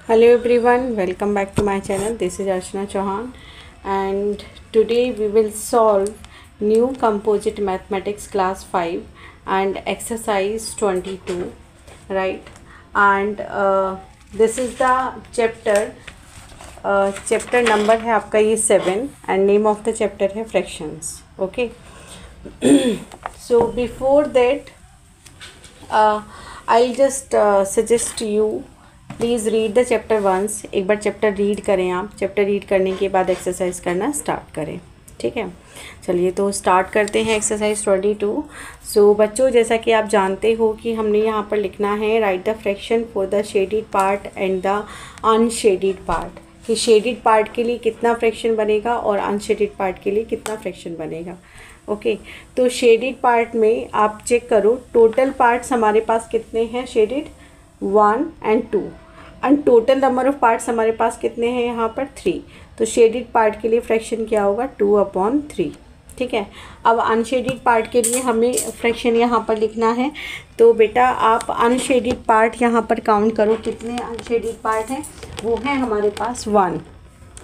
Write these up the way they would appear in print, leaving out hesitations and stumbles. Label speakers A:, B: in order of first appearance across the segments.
A: Hello everyone, welcome back to my channel. This is Archana Chauhan and today we will solve new composite mathematics class 5 and exercise 22, right? And this is the chapter number है आपका ये 7 and name of the chapter है fractions. Okay. So before that I'll just suggest you please read the chapter once. एक बार chapter read करें आप. Chapter read करने के बाद एक्सरसाइज करना स्टार्ट करें. ठीक है, चलिए तो स्टार्ट करते हैं एक्सरसाइज 22. सो बच्चों, जैसा कि आप जानते हो कि हमने यहाँ पर लिखना है write the fraction for the shaded part and the unshaded part. कि शेडिड पार्ट के लिए कितना फ्रैक्शन बनेगा और अनशेडिड पार्ट के लिए कितना फ्रैक्शन बनेगा. ओके तो शेडिड पार्ट में आप चेक करो टोटल पार्ट्स हमारे पास कितने हैं shaded 1 and 2 and total number of parts हमारे पास कितने हैं यहाँ पर 3. तो शेडिड पार्ट के लिए फ्रैक्शन क्या होगा 2/3. ठीक है, अब अनशेडिड पार्ट के लिए हमें फ्रैक्शन यहाँ पर लिखना है. तो बेटा आप अनशेडिड पार्ट यहाँ पर काउंट करो कितने अनशेडिड पार्ट हैं. वो है हमारे पास 1.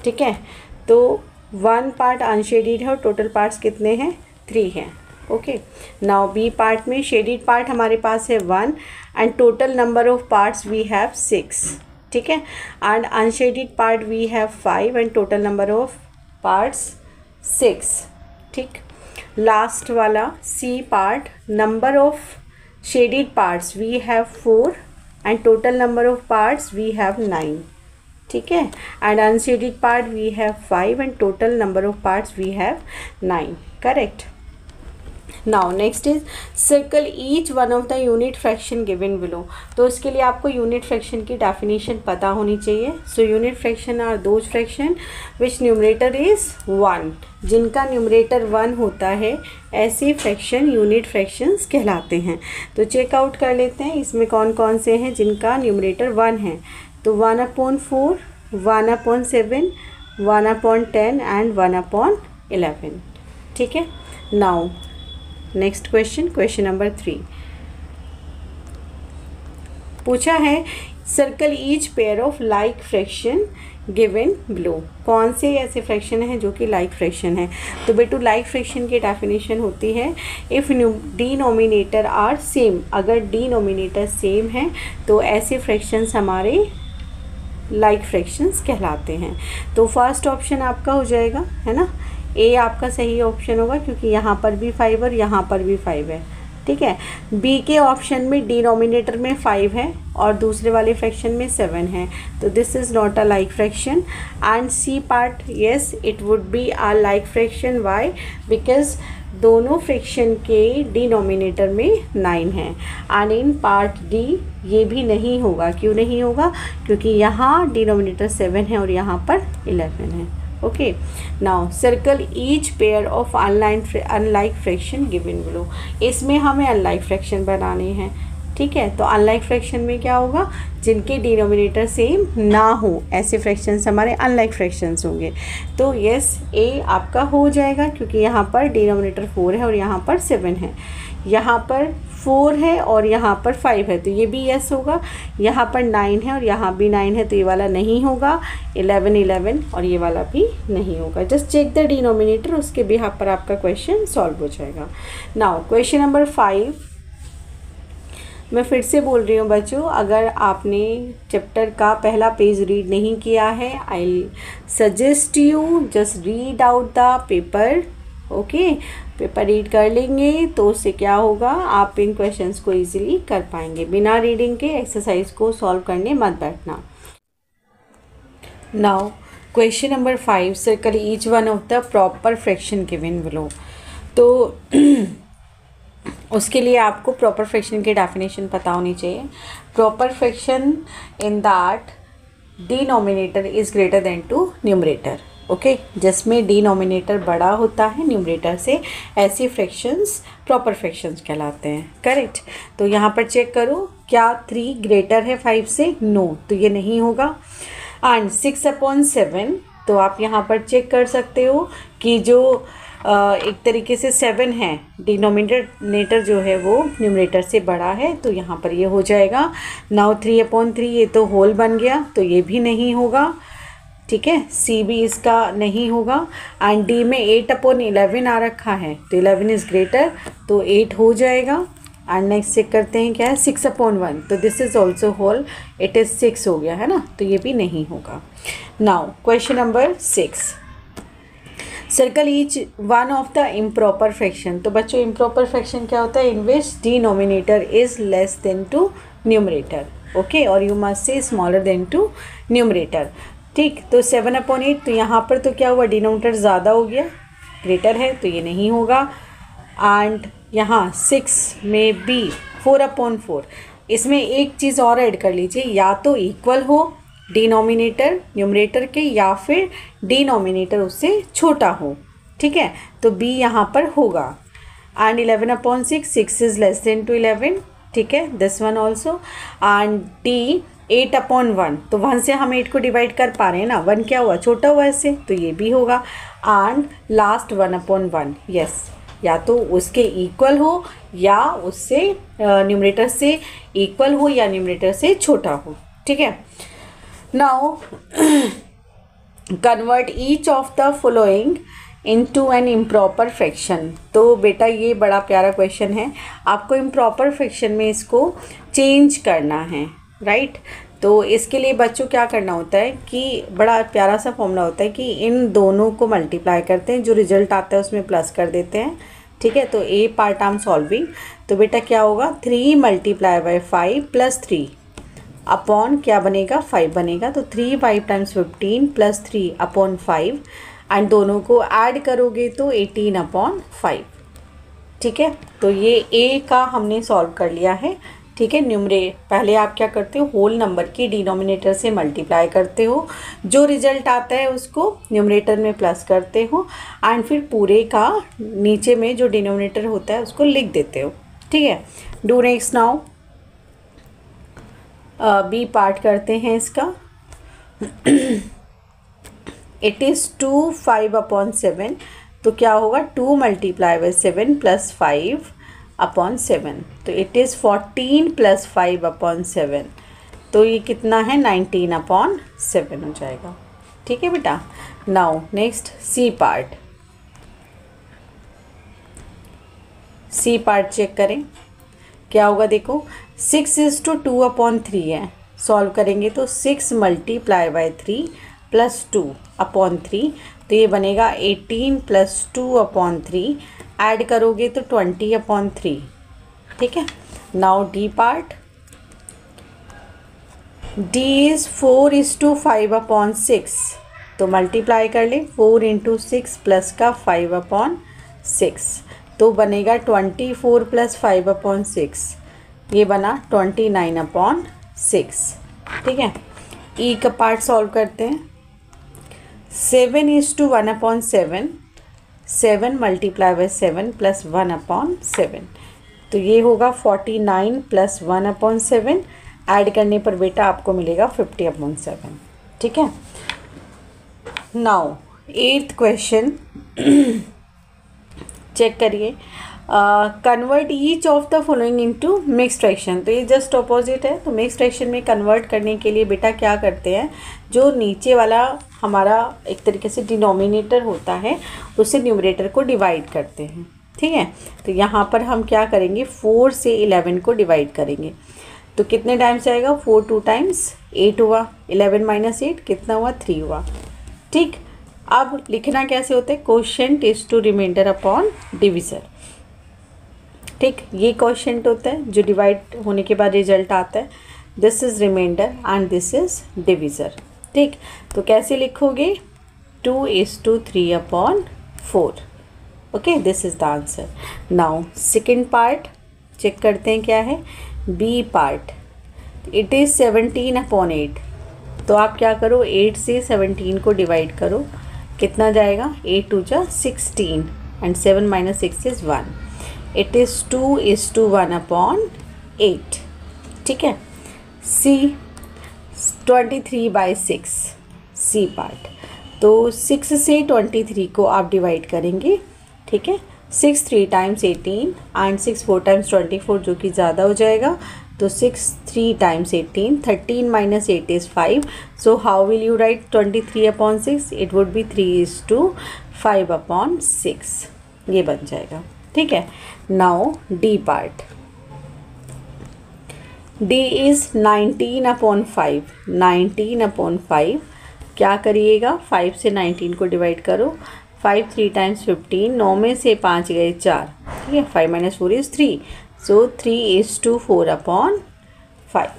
A: ठीक है, तो 1 पार्ट अनशेडिड है और टोटल पार्ट्स कितने हैं 3 हैं. ओके, नाउ बी पार्ट में शेडिड पार्ट हमारे पास है 1 and total number of parts we have 6. ठीक है, and unshaded part we have 5 and total number of parts 6. ठीक, लास्ट वाला C part number of shaded parts we have 4 and total number of parts we have 9. ठीक है, and unshaded part we have 5 and total number of parts we have 9. Correct. Now next is circle each one of the unit fraction given below. तो इसके लिए आपको unit fraction की definition पता होनी चाहिए. So unit fraction are those fraction which numerator is 1. जिनका numerator 1 होता है ऐसे फ्रैक्शन यूनिट फ्रैक्शंस कहलाते हैं. तो चेकआउट कर लेते हैं इसमें कौन कौन से हैं जिनका न्यूमरेटर 1 है. तो 1/4, 1/7, 1/10 एंड 1/11. ठीक है, नाउ नेक्स्ट क्वेश्चन नंबर 3 पूछा है circle each pair of like fraction given below. कौन से ऐसे फ्रैक्शन हैं जो कि लाइक फ्रैक्शन है. तो बेटू लाइक फ्रैक्शन की डेफिनेशन होती है इफ़ डिनोमिनेटर आर सेम. अगर डिनोमिनेटर सेम है तो ऐसे फ्रैक्शंस हमारे लाइक फ्रैक्शंस कहलाते हैं. तो फर्स्ट ऑप्शन आपका हो जाएगा, है ना, ए आपका सही ऑप्शन होगा क्योंकि यहाँ पर भी 5 और यहाँ पर भी 5 है. ठीक है, बी के ऑप्शन में डिनोमिनेटर में 5 है और दूसरे वाले फ्रैक्शन में 7 है. तो this is not a like fraction. And C part yes it would be a like fraction. Why? Because दोनों फ्रैक्शन के डिनोमिनेटर में 9 है. एंड इन पार्ट डी ये भी नहीं होगा. क्यों नहीं होगा? क्योंकि यहाँ डिनोमिनेटर 7 है और यहाँ पर 11 है. Okay, now circle each pair of unlike fraction given below. इसमें हमें अनलाइक फ्रैक्शन बनाने हैं. ठीक है, तो अनलाइक फ्रैक्शन में क्या होगा जिनके डिनोमिनेटर सेम ना हो ऐसे फ्रैक्शंस हमारे अनलाइक फ्रैक्शंस होंगे. तो यस ए आपका हो जाएगा क्योंकि यहाँ पर डिनोमिनेटर 4 है और यहाँ पर 7 है. यहाँ पर 4 है और यहाँ पर 5 है तो ये भी यस होगा. यहाँ पर 9 है और यहाँ भी 9 है तो ये वाला नहीं होगा. 11 और ये वाला भी नहीं होगा. जस्ट चेक द डिनोमिनेटर, उसके बिहाफ पर आपका क्वेश्चन सॉल्व हो जाएगा. नाउ क्वेश्चन नंबर 5 मैं फिर से बोल रही हूँ बच्चों, अगर आपने चैप्टर का पहला पेज रीड नहीं किया है I suggest you just read out the paper. Okay, paper read कर लेंगे तो उससे क्या होगा आप इन क्वेश्चंस को इजीली कर पाएंगे. बिना रीडिंग के एक्सरसाइज को सॉल्व करने मत बैठना. Now question number 5 circle each one of the proper fraction given below. तो उसके लिए आपको प्रॉपर फ्रैक्शन की डेफिनेशन पता होनी चाहिए. Proper fraction in that denominator is greater than to numerator. Okay, जिसमें डिनोमिनेटर बड़ा होता है न्यूमरेटर से ऐसे फ्रैक्शंस प्रॉपर फ्रैक्शंस कहलाते हैं. करेक्ट. तो यहाँ पर चेक करो क्या 3 ग्रेटर है 5 से. नो, तो ये नहीं होगा. एंड 6/7 तो आप यहाँ पर चेक कर सकते हो कि जो एक तरीके से 7 है, डिनोमिनेटर जो है वो न्यूमरेटर से बड़ा है, तो यहाँ पर ये हो जाएगा। नाउ 3/3 ये तो होल बन गया, तो ये भी नहीं होगा, ठीक है। सी भी इसका नहीं होगा। एंड डी में 8/11 आ रखा है, तो 11 इज़ ग्रेटर, तो 8 हो जाएगा। एंड नेक्स्ट चेक करते हैं क्या है, 6/1, तो this is also whole, it is 6 हो गया है ना, तो ये भी नहीं होगा। Now question number 6, circle each one of the improper fraction. तो बच्चों इम्प्रॉपर फ्रैक्शन क्या होता है, in which denominator is less than to numerator, okay, और you must say smaller than to numerator, ठीक। तो 7/8, तो यहाँ पर तो क्या हुआ, डिनोमिनेटर ज़्यादा हो गया, ग्रेटर है, तो ये नहीं होगा। एंड यहाँ 6 में भी 4/4, इसमें एक चीज़ और ऐड कर लीजिए, या तो इक्वल हो डिनोमिनेटर न्यूमरेटर के, या फिर डिनोमिनेटर उससे छोटा हो, ठीक है, तो बी यहाँ पर होगा। And 11/6, 6 is less than to 11, ठीक है, this one also. And D 8/1, तो 1 से हम 8 को डिवाइड कर पा रहे हैं ना, 1 क्या हुआ, छोटा हुआ इससे, तो ये भी होगा। एंड लास्ट 1/1, यस, या तो उसके इक्वल हो या उससे न्यूमरेटर से इक्वल हो या न्यूमरेटर से छोटा हो, ठीक है। Now convert each of the following into an improper fraction. तो बेटा ये बड़ा प्यारा क्वेश्चन है, आपको इम्प्रॉपर फ्रैक्शन में इसको चेंज करना है, राइट। तो इसके लिए बच्चों क्या करना होता है कि बड़ा प्यारा सा फॉर्मूला होता है कि इन दोनों को मल्टीप्लाई करते हैं, जो रिजल्ट आता है उसमें प्लस कर देते हैं, ठीक है। तो ए पार्ट आम सॉल्विंग, तो बेटा क्या होगा, 3 × 5 + 3 अपॉन क्या बनेगा, 5 बनेगा, तो 3 5 × 15 + 3/5, एंड दोनों को ऐड करोगे तो 18/5, ठीक है। तो ये ए का हमने सॉल्व कर लिया है, ठीक है। पहले आप क्या करते हो, होल नंबर की डिनोमिनेटर से मल्टीप्लाई करते हो, जो रिजल्ट आता है उसको न्यूमरेटर में प्लस करते हो, एंड फिर पूरे का नीचे में जो डिनोमिनेटर होता है उसको लिख देते हो, ठीक है। Do next now, B part करते हैं इसका। इट इज़ 2 5/7, तो क्या होगा, 2 × 7 + 5/7, तो इट इज़ 14 + 5/7, तो ये कितना है, 19/7 हो जाएगा, ठीक है बेटा। Now next C part, C part check करें क्या होगा, देखो 6:2/3 है, सॉल्व करेंगे तो 6 × 3 + 2/3, तो ये बनेगा 18 + 2/3, ऐड करोगे तो 20/3, ठीक है। Now D part, D is 4:5/6, तो मल्टीप्लाई कर ले, 4 × 6 प्लस का 5/6, तो बनेगा 24 + 5/6, ये बना 29/6, ठीक है। ई का पार्ट सॉल्व करते हैं। 7:1/7, 7 × 7 + 1/7, तो ये होगा 49 + 1/7, ऐड करने पर बेटा आपको मिलेगा 50/7, ठीक है। नाउ 8th क्वेश्चन चेक करिए, convert each of the following into mixed fraction. तो ये जस्ट ऑपोजिट है, तो मिक्स्ड फ्रैक्शन में कन्वर्ट करने के लिए बेटा क्या करते हैं, जो नीचे वाला हमारा एक तरीके से डिनोमिनेटर होता है उससे न्यूमरेटर को डिवाइड करते हैं, ठीक है। तो यहाँ पर हम क्या करेंगे, 4 से 11 को डिवाइड करेंगे, तो कितने टाइम्स आएगा, 4 2 टाइम्स 8 हुआ, 11 - 8 कितना हुआ, 3 हुआ, ठीक। अब लिखना कैसे होता है, quotient is to reminder upon divisor, ठीक। ये कोशेंट होता है जो डिवाइड होने के बाद रिजल्ट आता है, this is reminder and this is divisor, ठीक। तो कैसे लिखोगे, 2:3/4, okay, this is the answer. Now second part check करते हैं क्या है, बी पार्ट, इट इज़ 17/8, तो आप क्या करो, 8 से 17 को डिवाइड करो, कितना जाएगा, 8 2 × 16 एंड 7 - 6 इज़ 1, इट इज़ 2:1/8, ठीक है। सी 23/6, सी पार्ट, तो 6 से 23 को आप डिवाइड करेंगे ठीक है। 6 3 टाइम्स 18 एंड 6 4 टाइम्स 24 जो कि ज़्यादा हो जाएगा, तो 6 3 times 18, 13 minus 8 is 5. So how will you right 23/6? It would B 3:5/6, ये बन जाएगा, ठीक है। Now D part, D is 19/5. 19/5 क्या करिएगा, 5 से 19 को डिवाइड करो, 5 3 टाइम्स 15, 9 में से 5 गए 4, ठीक है। 5 - 4 is 3, so 3:4/5.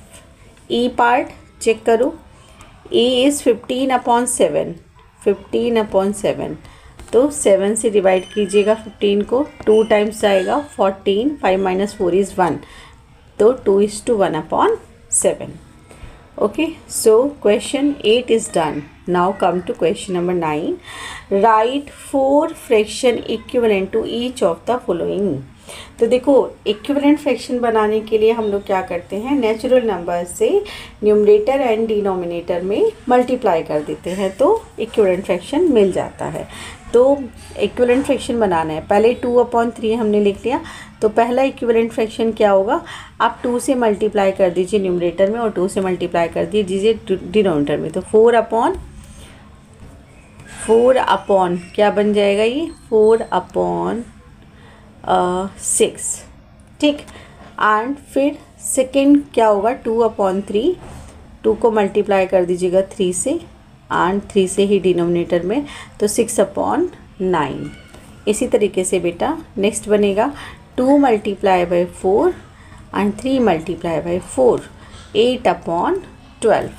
A: E part check करो, ई इज़ 15/7. 15/7 तो 7 से डिवाइड कीजिएगा 15 को, 2 टाइम्स आएगा 14, 5 - 4 इज़ 1, तो 2:1/7. Okay, so question 8 is done. Now come to question number 9. Write 4 fraction equivalent to each of the following. तो देखो इक्विवेलेंट फ्रैक्शन बनाने के लिए हम लोग क्या करते हैं, नेचुरल नंबर से न्यूमरेटर एंड डिनोमिनेटर में मल्टीप्लाई कर देते हैं तो इक्विवेलेंट फ्रैक्शन मिल जाता है। तो इक्विवेलेंट फ्रैक्शन बनाना है, पहले 2/3 हमने लिख लिया, तो पहला इक्विवेलेंट फ्रैक्शन क्या होगा, आप 2 से मल्टीप्लाई कर दीजिए न्यूमरेटर में और 2 से मल्टीप्लाई कर दीजिए डिनोमिनेटर में, तो 4 क्या बन जाएगा, ये 4/6, ठीक। एंड फिर सेकेंड क्या होगा, 2/3, 2 को मल्टीप्लाई कर दीजिएगा 3 से एंड 3 से ही डिनोमिनेटर में, तो 6/9। इसी तरीके से बेटा नेक्स्ट बनेगा 2 × 4 एंड 3 × 4, 8/12,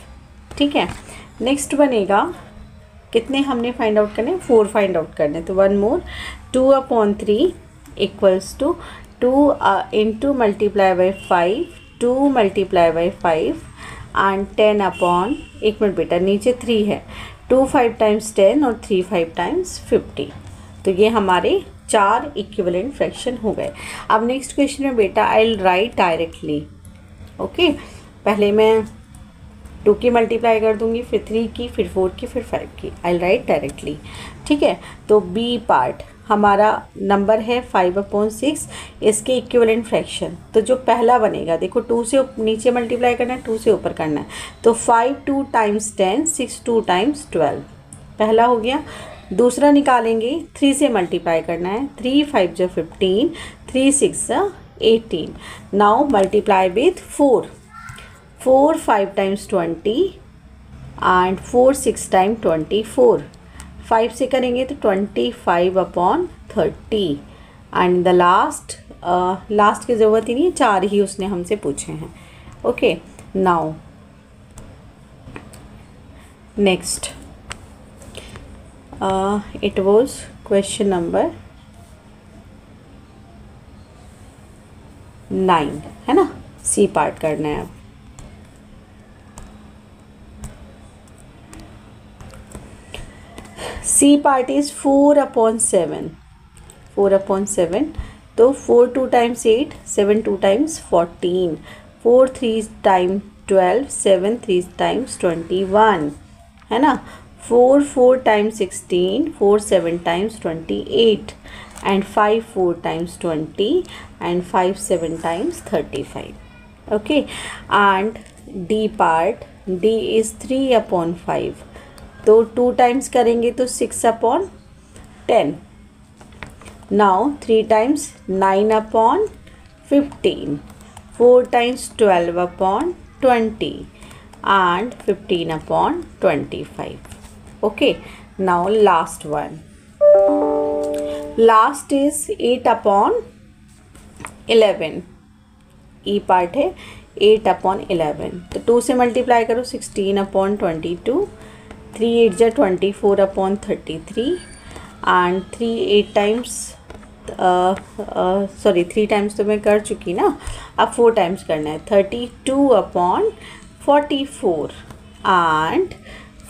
A: ठीक है। नेक्स्ट बनेगा, कितने हमने फाइंड आउट करने, 4 फाइंड आउट करने, तो 1 more, 2/3 equals to 2 into multiply by 5, 2 × 5 and 10 एक मिनट बेटा नीचे 3 है, 2 5 टाइम्स 10 और 3 5 टाइम्स 50, तो ये हमारे 4 इक्विवेलेंट फ्रैक्शन हो गए। अब नेक्स्ट क्वेश्चन में बेटा I will write directly, okay. पहले मैं 2 की मल्टीप्लाई कर दूंगी, फिर 3 की, फिर 4 की, फिर 5 की, आई विल राइट डायरेक्टली, ठीक है। तो बी पार्ट हमारा नंबर है 5/6, इसके इक्विवेलेंट फ्रैक्शन, तो जो पहला बनेगा, देखो 2 से नीचे मल्टीप्लाई करना है, 2 से ऊपर करना है, तो 5 2 टाइम्स 10, 6 2 टाइम्स 12, पहला हो गया। दूसरा निकालेंगे, 3 से मल्टीप्लाई करना है, 3 5 × 15, 3 6 × 18, now multiply with 4, 4 5 times 20 and 4 6 time 24, 5 से करेंगे तो 25/30 एंड द लास्ट की ज़रूरत ही नहीं है, 4 ही उसने हमसे पूछे हैं, okay. Now next it was question number 9, है ना, सी पार्ट करना है अब। सी पार्ट इज़ 4/7, 4/7, तो 4 2 टाइम्स 8, 7 2 टाइम्स 14, 4 3 टाइम 12, 7 3 टाइम्स 21, है ना, 4 4 times 16, 4 7 times 28 and 5 4 times 20 and 5 7 times 35, okay. And D part, D is 3/5, तो 2 टाइम्स करेंगे तो 6/10, now 3 times 9/15, 4 times 12/20 and 15/25, okay. Now last one, last is 8/11, E part है 8/11, तो 2 से multiply करो 16/22, 3 8 × 24/33 एंड 3 8 टाइम्स सॉरी 3 टाइम्स तो मैं कर चुकी ना, अब 4 टाइम्स करना है, 32/44 एंड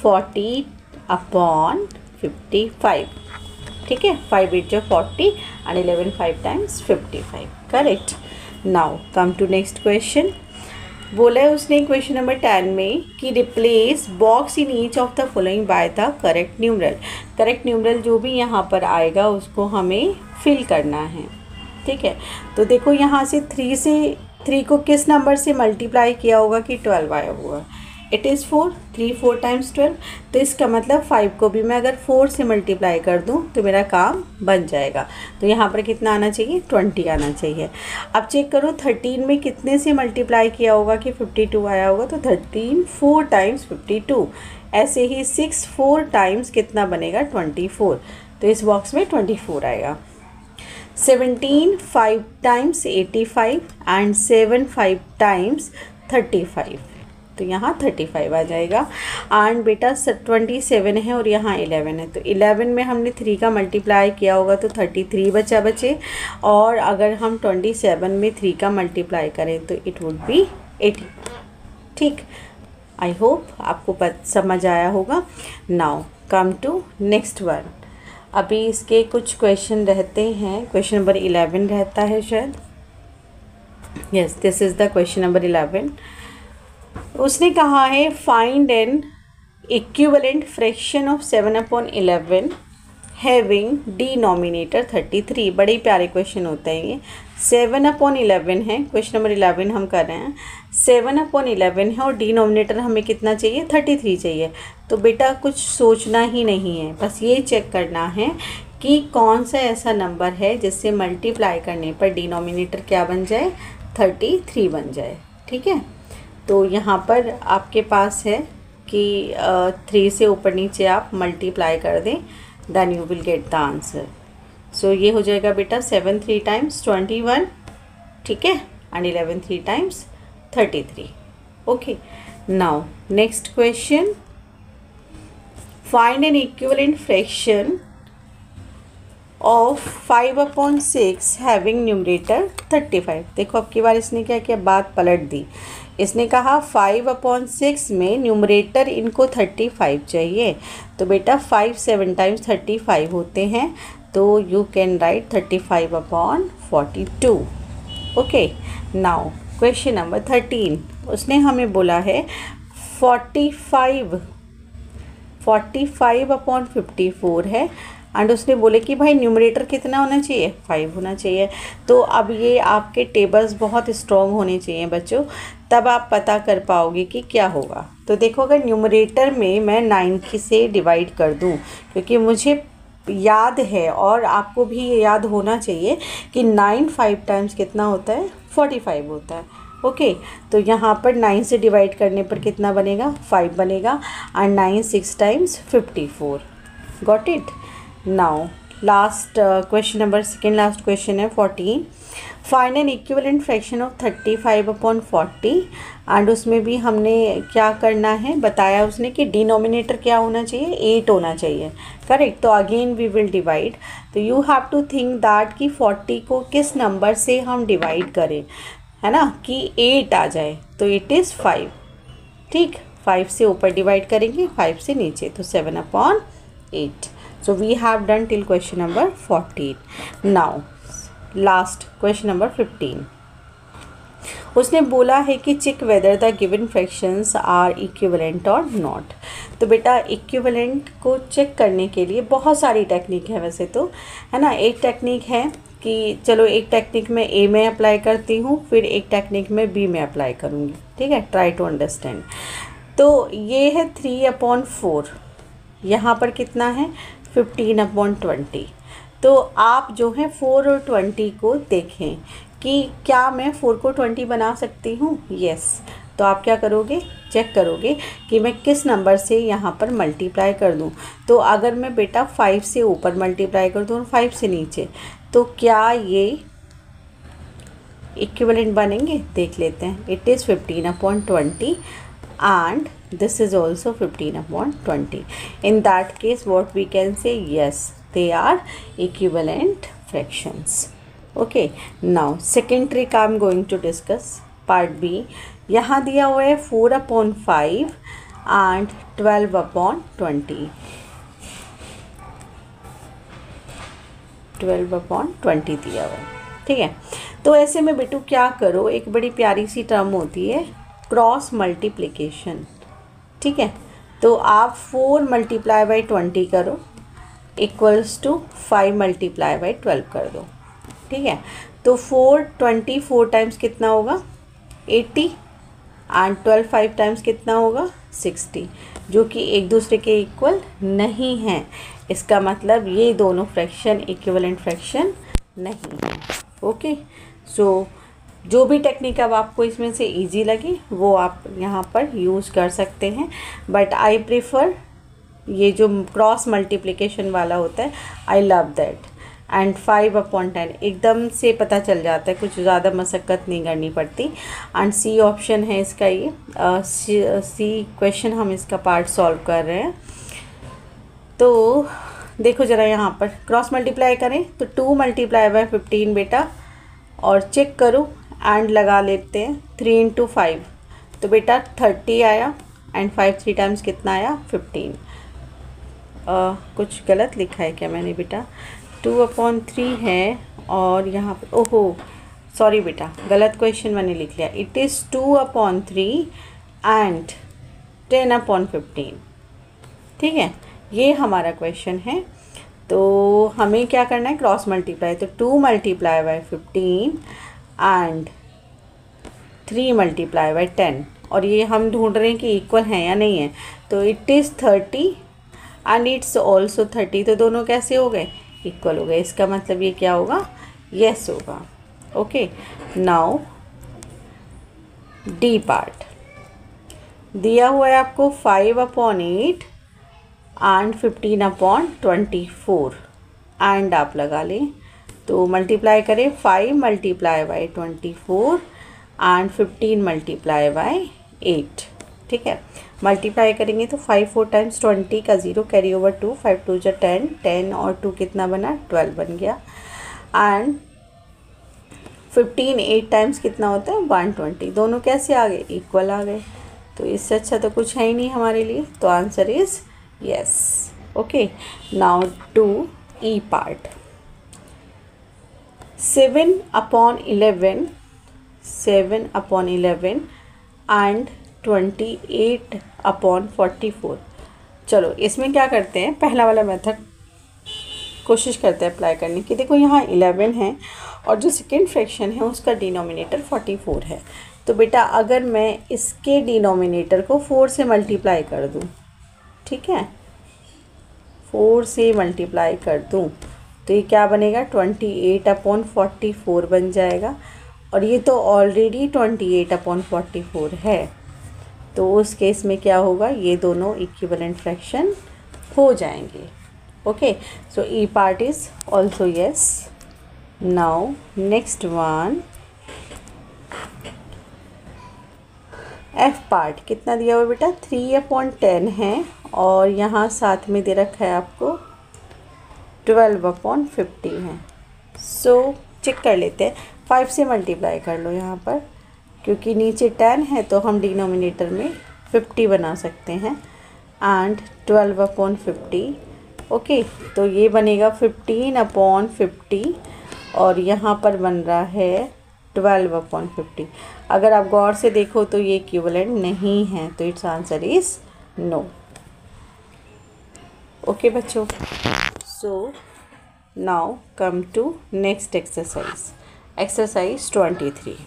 A: 40/55, ठीक है। 5 8 × 40 and 11 5 times 55, correct. Now come to next question. बोला है उसने क्वेश्चन नंबर 10 में कि replace box in each of the following by the correct numeral. Correct numeral जो भी यहाँ पर आएगा उसको हमें फिल करना है, ठीक है। तो देखो यहाँ से 3 को किस नंबर से मल्टीप्लाई किया होगा कि 12 आया होगा। It is 4, 3 4 times 12। तो इसका मतलब 5 को भी मैं अगर 4 से मल्टीप्लाई कर दूं तो मेरा काम बन जाएगा। तो यहाँ पर कितना आना चाहिए, 20 आना चाहिए। अब चेक करो 13 में कितने से मल्टीप्लाई किया होगा कि 52 आया होगा। तो 13 4 टाइम्स 52। ऐसे ही 6 4 टाइम्स कितना बनेगा, 24। तो इस बॉक्स में 24 आएगा। 17 5 टाइम्स 85 एंड 7 5 टाइम्स 35। तो यहाँ 35 आ जाएगा। एंड बेटा 27 है और यहाँ 11 है। तो 11 में हमने 3 का मल्टीप्लाई किया होगा तो 33 बचे। और अगर हम 27 में 3 का मल्टीप्लाई करें तो इट वुड बी 80। ठीक, आई होप आपको समझ आया होगा। Now come to next one. अभी इसके कुछ क्वेश्चन रहते हैं। क्वेश्चन नंबर 11 रहता है शायद। Yes, this is the question number 11। उसने कहा है find N equivalent fraction of 7/11 having denominator 33। बड़े ही प्यारे क्वेश्चन होते हैं ये। 7/11 है, क्वेश्चन नंबर 11 हम कर रहे हैं। 7/11 है और डिनोमिनेटर हमें कितना चाहिए, 33 चाहिए। तो बेटा कुछ सोचना ही नहीं है, बस ये चेक करना है कि कौन सा ऐसा नंबर है जिससे मल्टीप्लाई करने पर डिनोमिनेटर क्या बन जाए, 33 बन जाए। ठीक है, तो यहाँ पर आपके पास है कि 3 से ऊपर नीचे आप मल्टीप्लाई कर दें, then you will get the answer. So ये हो जाएगा बेटा 7 3 टाइम्स 21, ठीक है, and 11 3 times 33। Okay, now next question, find N equivalent fraction of 5/6 having numerator 35। देखो अब की बार इसने क्या किया, बात पलट दी। इसने कहा 5/6 में न्यूमरेटर इनको 35 चाहिए। तो बेटा 5 7 टाइम्स 35 होते हैं, तो you can write 35/42। Okay, now question number 13। उसने हमें बोला है 45/54 है एंड उसने बोले कि भाई न्यूमरेटर कितना होना चाहिए, 5 होना चाहिए। तो अब ये आपके टेबल्स बहुत स्ट्रॉन्ग होने चाहिए बच्चों, तब आप पता कर पाओगे कि क्या होगा। तो देखो अगर न्यूमरेटर में मैं 9 से डिवाइड कर दूं, क्योंकि मुझे याद है और आपको भी ये याद होना चाहिए कि 9 5 टाइम्स कितना होता है, 45 होता है। ओके, तो यहाँ पर 9 से डिवाइड करने पर कितना बनेगा, 5 बनेगा। And 9 6 times 54। Got it. Now last question number, second last question है 14। Find N equivalent fraction of 35/40 and उसमें भी हमने क्या करना है बताया उसने कि डिनोमिनेटर क्या होना चाहिए, 8 होना चाहिए। करेक्ट, तो अगेन वी विल डिवाइड। तो you have to think that कि 40 को किस नंबर से हम डिवाइड करें, है ना, कि 8 आ जाए। तो इट इज़ 5। ठीक, 5 से ऊपर डिवाइड करेंगे, 5 से नीचे, तो 7/8। So we have done till question number 14. Now last question number 15. उसने बोला है कि check whether the given fractions are equivalent और नॉट। तो बेटा इक्विवेलेंट को चेक करने के लिए बहुत सारी टेक्निक है वैसे तो, है ना। एक टेक्निक है कि चलो एक टेक्निक में ए में अप्लाई करती हूँ, फिर एक टेक्निक में बी में अप्लाई करूँगी। ठीक है, ट्राई टू अंडरस्टैंड। तो ये है 3/4, यहाँ पर कितना है 15/20। तो आप जो है 4 और 20 को देखें कि क्या मैं 4 को 20 बना सकती हूँ। यस, तो आप क्या करोगे, चेक करोगे कि मैं किस नंबर से यहाँ पर मल्टीप्लाई कर दूँ। तो अगर मैं बेटा 5 से ऊपर मल्टीप्लाई कर दूँ और 5 से नीचे, तो क्या ये इक्विवेलेंट बनेंगे, देख लेते हैं। It is 15/20 and this is also 15/20. In that case what we can say, yes, they are equivalent fractions. Okay, now second trick I am going to discuss, part B। यहाँ दिया हुआ है 4/5 and 12/20। 12/20 दिया हुआ है, ठीक है। तो ऐसे में बेटू क्या करो, एक बड़ी प्यारी सी टर्म होती है क्रॉस मल्टीप्लिकेशन, ठीक है। तो आप 4 मल्टीप्लाई बाई 20 करो इक्वल्स टू 5 मल्टीप्लाई बाई 12 कर दो, ठीक है। तो 4 टाइम्स कितना होगा 80 एंड 12 5 टाइम्स कितना होगा 60, जो कि एक दूसरे के इक्वल नहीं है। इसका मतलब ये दोनों फ्रैक्शन इक्विवेलेंट फ्रैक्शन नहीं है। ओके, सो जो भी टेक्निक अब आपको इसमें से इजी लगे वो आप यहाँ पर यूज़ कर सकते हैं, बट आई प्रेफर ये जो क्रॉस मल्टीप्लिकेशन वाला होता है, आई लव दैट। एंड 5/10 एकदम से पता चल जाता है, कुछ ज़्यादा मशक्क़त नहीं करनी पड़ती। एंड सी ऑप्शन है इसका, ये सी क्वेश्चन हम इसका पार्ट सॉल्व कर रहे हैं। तो देखो ज़रा यहाँ पर क्रॉस मल्टीप्लाई करें तो 2 मल्टीप्लाई बाय 15 बेटा, और चेक करो एंड लगा लेते हैं 3 इंटू 5, तो बेटा 30 आया एंड 5 3 टाइम्स कितना आया 15। कुछ गलत लिखा है क्या मैंने बेटा, 2/3 है और यहाँ पर ओहो सॉरी बेटा गलत क्वेश्चन मैंने लिख लिया। इट इज़ 2/3 एंड 10/15, ठीक है, ये हमारा क्वेश्चन है। तो हमें क्या करना है क्रॉस मल्टीप्लाई, तो 2 multiply by 15 and 3 multiply by 10, और ये हम ढूंढ रहे हैं कि इक्वल है या नहीं है। तो it is 30 and it's also 30, तो दोनों कैसे हो गए इक्वल हो गए। इसका मतलब ये क्या होगा यस होगा। ओके, नाउ डी पार्ट दिया हुआ है आपको 5/8 एंड 15/24 एंड आप लगा लें, तो मल्टीप्लाई करें 5 multiply by 24 and 15 multiply by 8, ठीक है। मल्टीप्लाई करेंगे तो 5 4 टाइम्स 20 का 0 कैरी ओवर 2, 5 2 जा 10, 10 और 2 कितना बना 12 बन गया। एंड 15 8 टाइम्स कितना होता है 120, दोनों कैसे आ गए इक्वल आ गए। तो इससे अच्छा तो कुछ है ही नहीं हमारे लिए, तो answer is yes. Okay, now do E part. 7/11 and 28/44। चलो इसमें क्या करते हैं, पहला वाला मेथड कोशिश करते हैं अप्लाई करने की। देखो यहाँ 11 है और जो सेकेंड फ्रैक्शन है उसका डिनोमिनेटर 44 है। तो बेटा अगर मैं इसके डिनोमिनेटर को 4 से मल्टीप्लाई कर दूँ, ठीक है, 4 से मल्टीप्लाई कर दूं तो ये क्या बनेगा 28/44 बन जाएगा, और ये तो ऑलरेडी 28/44 है। तो उस केस में क्या होगा, ये दोनों इक्विवेलेंट फ्रैक्शन हो जाएंगे। Okay, so E part is also yes. Now next one F part कितना दिया हुआ बेटा 3/10 है, और यहाँ साथ में दे रखा है आपको 12/50 है। सो चेक कर लेते हैं, 5 से मल्टीप्लाई कर लो यहाँ पर, क्योंकि नीचे 10 है तो हम डिनोमिनेटर में 50 बना सकते हैं, एंड 12/50। ओके, तो ये बनेगा 15/50 और यहाँ पर बन रहा है 12/50। अगर आप गौर से देखो तो ये इक्विवेलेंट नहीं है, तो it's answer is no. Okay बच्चों, so now come to next exercise, exercise 23।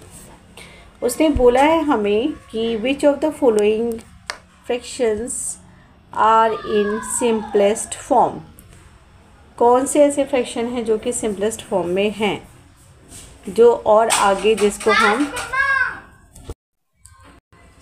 A: उसने बोला है हमें कि which of the following fractions are in simplest form, कौन से ऐसे फ्रैक्शन हैं जो कि सिंपलेस्ट फॉर्म में हैं, जो और आगे जिसको हम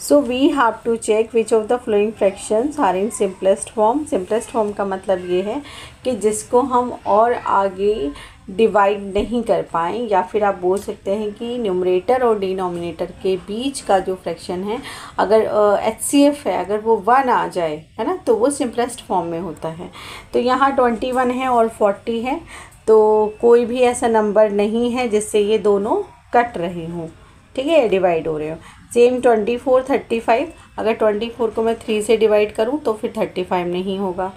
A: so we have to check which of the following fractions are in simplest form. Simplest form का मतलब ये है कि जिसको हम और आगे डिवाइड नहीं कर पाएँ, या फिर आप बोल सकते हैं कि न्यूमरेटर और डिनोमिनेटर के बीच का जो फ्रैक्शन है, अगर HCF है, अगर वो 1 आ जाए, है ना, तो वो सिंपलेस्ट फॉर्म में होता है। तो यहाँ 21 है और 40 है, तो कोई भी ऐसा नंबर नहीं है जिससे ये दोनों कट रहे हों, ठीक है, डिवाइड हो रहे हो। सेम 24 35, अगर 24 को मैं 3 से डिवाइड करूं तो फिर 35 नहीं होगा।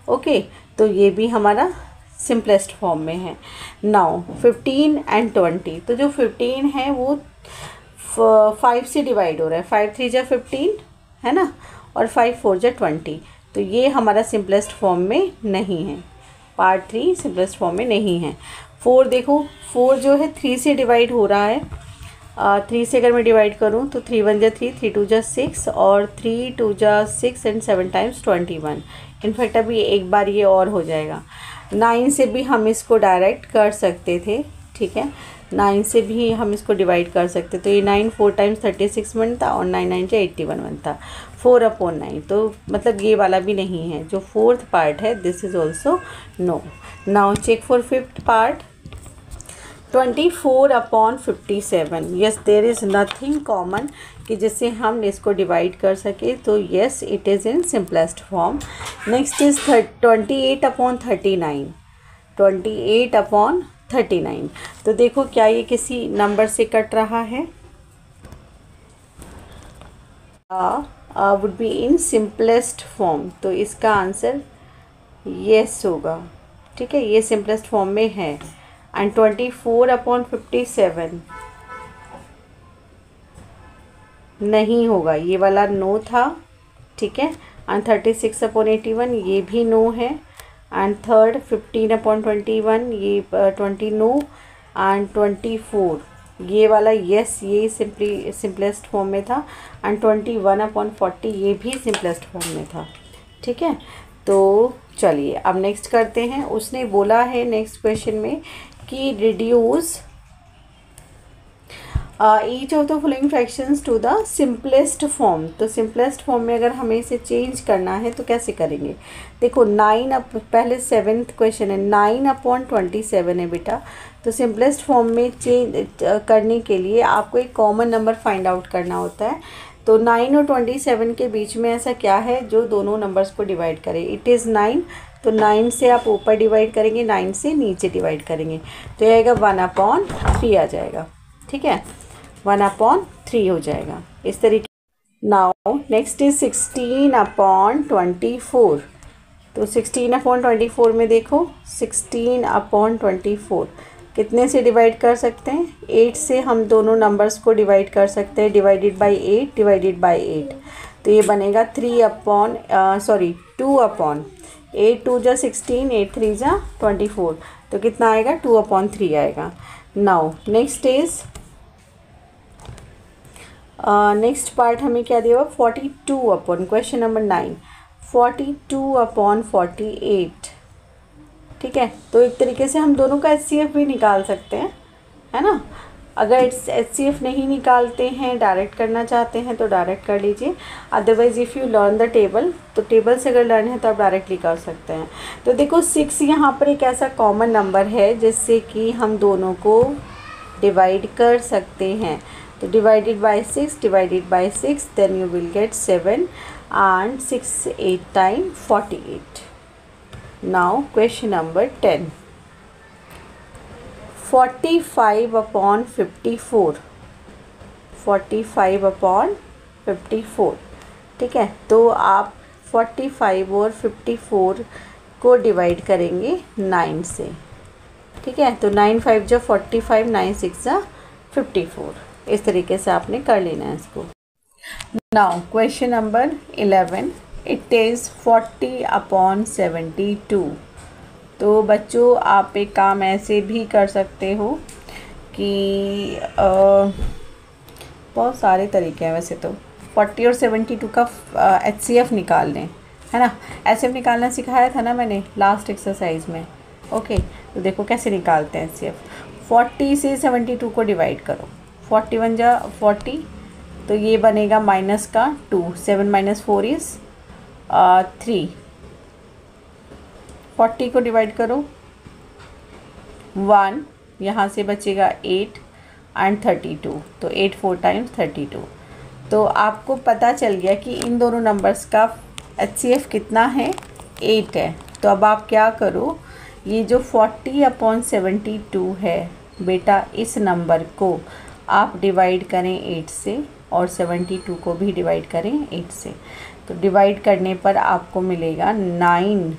A: ओके, तो ये भी हमारा सिंपलेस्ट फॉर्म में है। नाउ 15 एंड 20, तो जो 15 है वो 5 से डिवाइड हो रहा है, 5 3 जा 15 है ना, और 5 4 जा 20। तो ये हमारा सिंपलेस्ट फॉर्म में नहीं है, पार्ट 3 सिंपलेस्ट फॉर्म में नहीं है। 4 देखो, 4 जो है 3 से डिवाइड हो रहा है, 3 से अगर मैं डिवाइड करूँ तो 3 1 जा 3, 3 2 जा 6, और 3 2 जा 6 एंड 7 टाइम्स 21। इनफैक्ट अभी एक बार ये और हो जाएगा। 9 से भी हम इसको डायरेक्ट कर सकते थे, ठीक है, 9 से भी हम इसको डिवाइड कर सकते, तो ये 9 4 टाइम्स 36 बनता, और 9 9 जा 81 बनता, 4/9। तो मतलब ये वाला भी नहीं है। जो फोर्थ पार्ट है, this is also no. Now check for fifth part, 24/57। Yes, there is nothing common कि जिससे हम इसको डिवाइड कर सके, तो yes it is in simplest form. Next is 28/39, 28/39। तो देखो क्या ये किसी नंबर से कट रहा है? Would be in simplest form, तो इसका आंसर यस होगा, ठीक है, ये सिंपलेस्ट फॉर्म में है। एंड 24/57 नहीं होगा, ये वाला नो था, ठीक है। एंड 36/81 ये भी नो है। एंड थर्ड 15/21 ये 20 नो। एंड 24 ये वाला यस, ये सिंपलेस्ट फॉर्म में था। एंड 21/40 ये भी सिंपलेस्ट फॉर्म में था, ठीक है। तो चलिए अब नेक्स्ट करते हैं। उसने बोला है नेक्स्ट क्वेश्चन में कि reduce each of the following fractions to the simplest form. तो सिंपलेस्ट फॉर्म में अगर हमें इसे चेंज करना है तो कैसे करेंगे? देखो 9 पहले 7th क्वेश्चन है, 9/27 है बेटा। तो सिंपलेस्ट फॉर्म में चेंज करने के लिए आपको एक कॉमन नंबर फाइंड आउट करना होता है। तो 9 और 27 के बीच में ऐसा क्या है जो दोनों नंबर्स को डिवाइड करे? It is 9। तो 9 से आप ऊपर डिवाइड करेंगे, 9 से नीचे डिवाइड करेंगे, तो ये आएगा 1/3 आ जाएगा, ठीक है, 1/3 हो जाएगा इस तरीके। Now next is 16/24। तो 16/24 में देखो, 16/24 कितने से डिवाइड कर सकते हैं? 8 से हम दोनों नंबर्स को डिवाइड कर सकते हैं, डिवाइडेड बाई 8 डिवाइडेड बाई 8। तो ये बनेगा 8 2 जा 16, 8 3 जा 24। तो कितना आएगा? 2/3 आएगा। Now next is next part हमें क्या दिया हुआ? 42 क्वेश्चन नंबर 9, 42/48, ठीक है। तो एक तरीके से हम दोनों का HCF भी निकाल सकते हैं, है ना। अगर HCF नहीं निकालते हैं, डायरेक्ट करना चाहते हैं तो डायरेक्ट कर लीजिए। Otherwise if you learn the table, तो टेबल से अगर लर्न है तो आप डायरेक्टली कर सकते हैं। तो देखो 6 यहाँ पर एक ऐसा कॉमन नंबर है जिससे कि हम दोनों को डिवाइड कर सकते हैं। तो divided by 6 divided by 6, then you will get 7 and 6 8 time 48। Now question number 10, 45/54, 45/54, ठीक है। तो आप 45 और 54 को डिवाइड करेंगे 9 से, ठीक है। तो 9 5 जा 45, 9 6 जा 54। इस तरीके से आपने कर लेना है इसको। Now question number 11, it is 40/72। तो बच्चों आप एक काम ऐसे भी कर सकते हो कि बहुत सारे तरीके हैं वैसे तो। 40 और 72 का HCF निकाल लें, है ना। HCF निकालना सिखाया था ना मैंने लास्ट एक्सरसाइज में, ओके। तो देखो कैसे निकालते हैं HCF। 40 से 72 को डिवाइड करो, 41 जा 40, तो ये बनेगा माइनस का 2, 7 - 4 इज़ 3। 40 को डिवाइड करो 1, यहाँ से बचेगा 8 एंड 32। तो 8 4 टाइम्स 32। तो आपको पता चल गया कि इन दोनों नंबर्स का HCF कितना है? 8 है। तो अब आप क्या करो, ये जो 40/72 है बेटा, इस नंबर को आप डिवाइड करें 8 से, और 72 को भी डिवाइड करें 8 से। तो डिवाइड करने पर आपको मिलेगा 9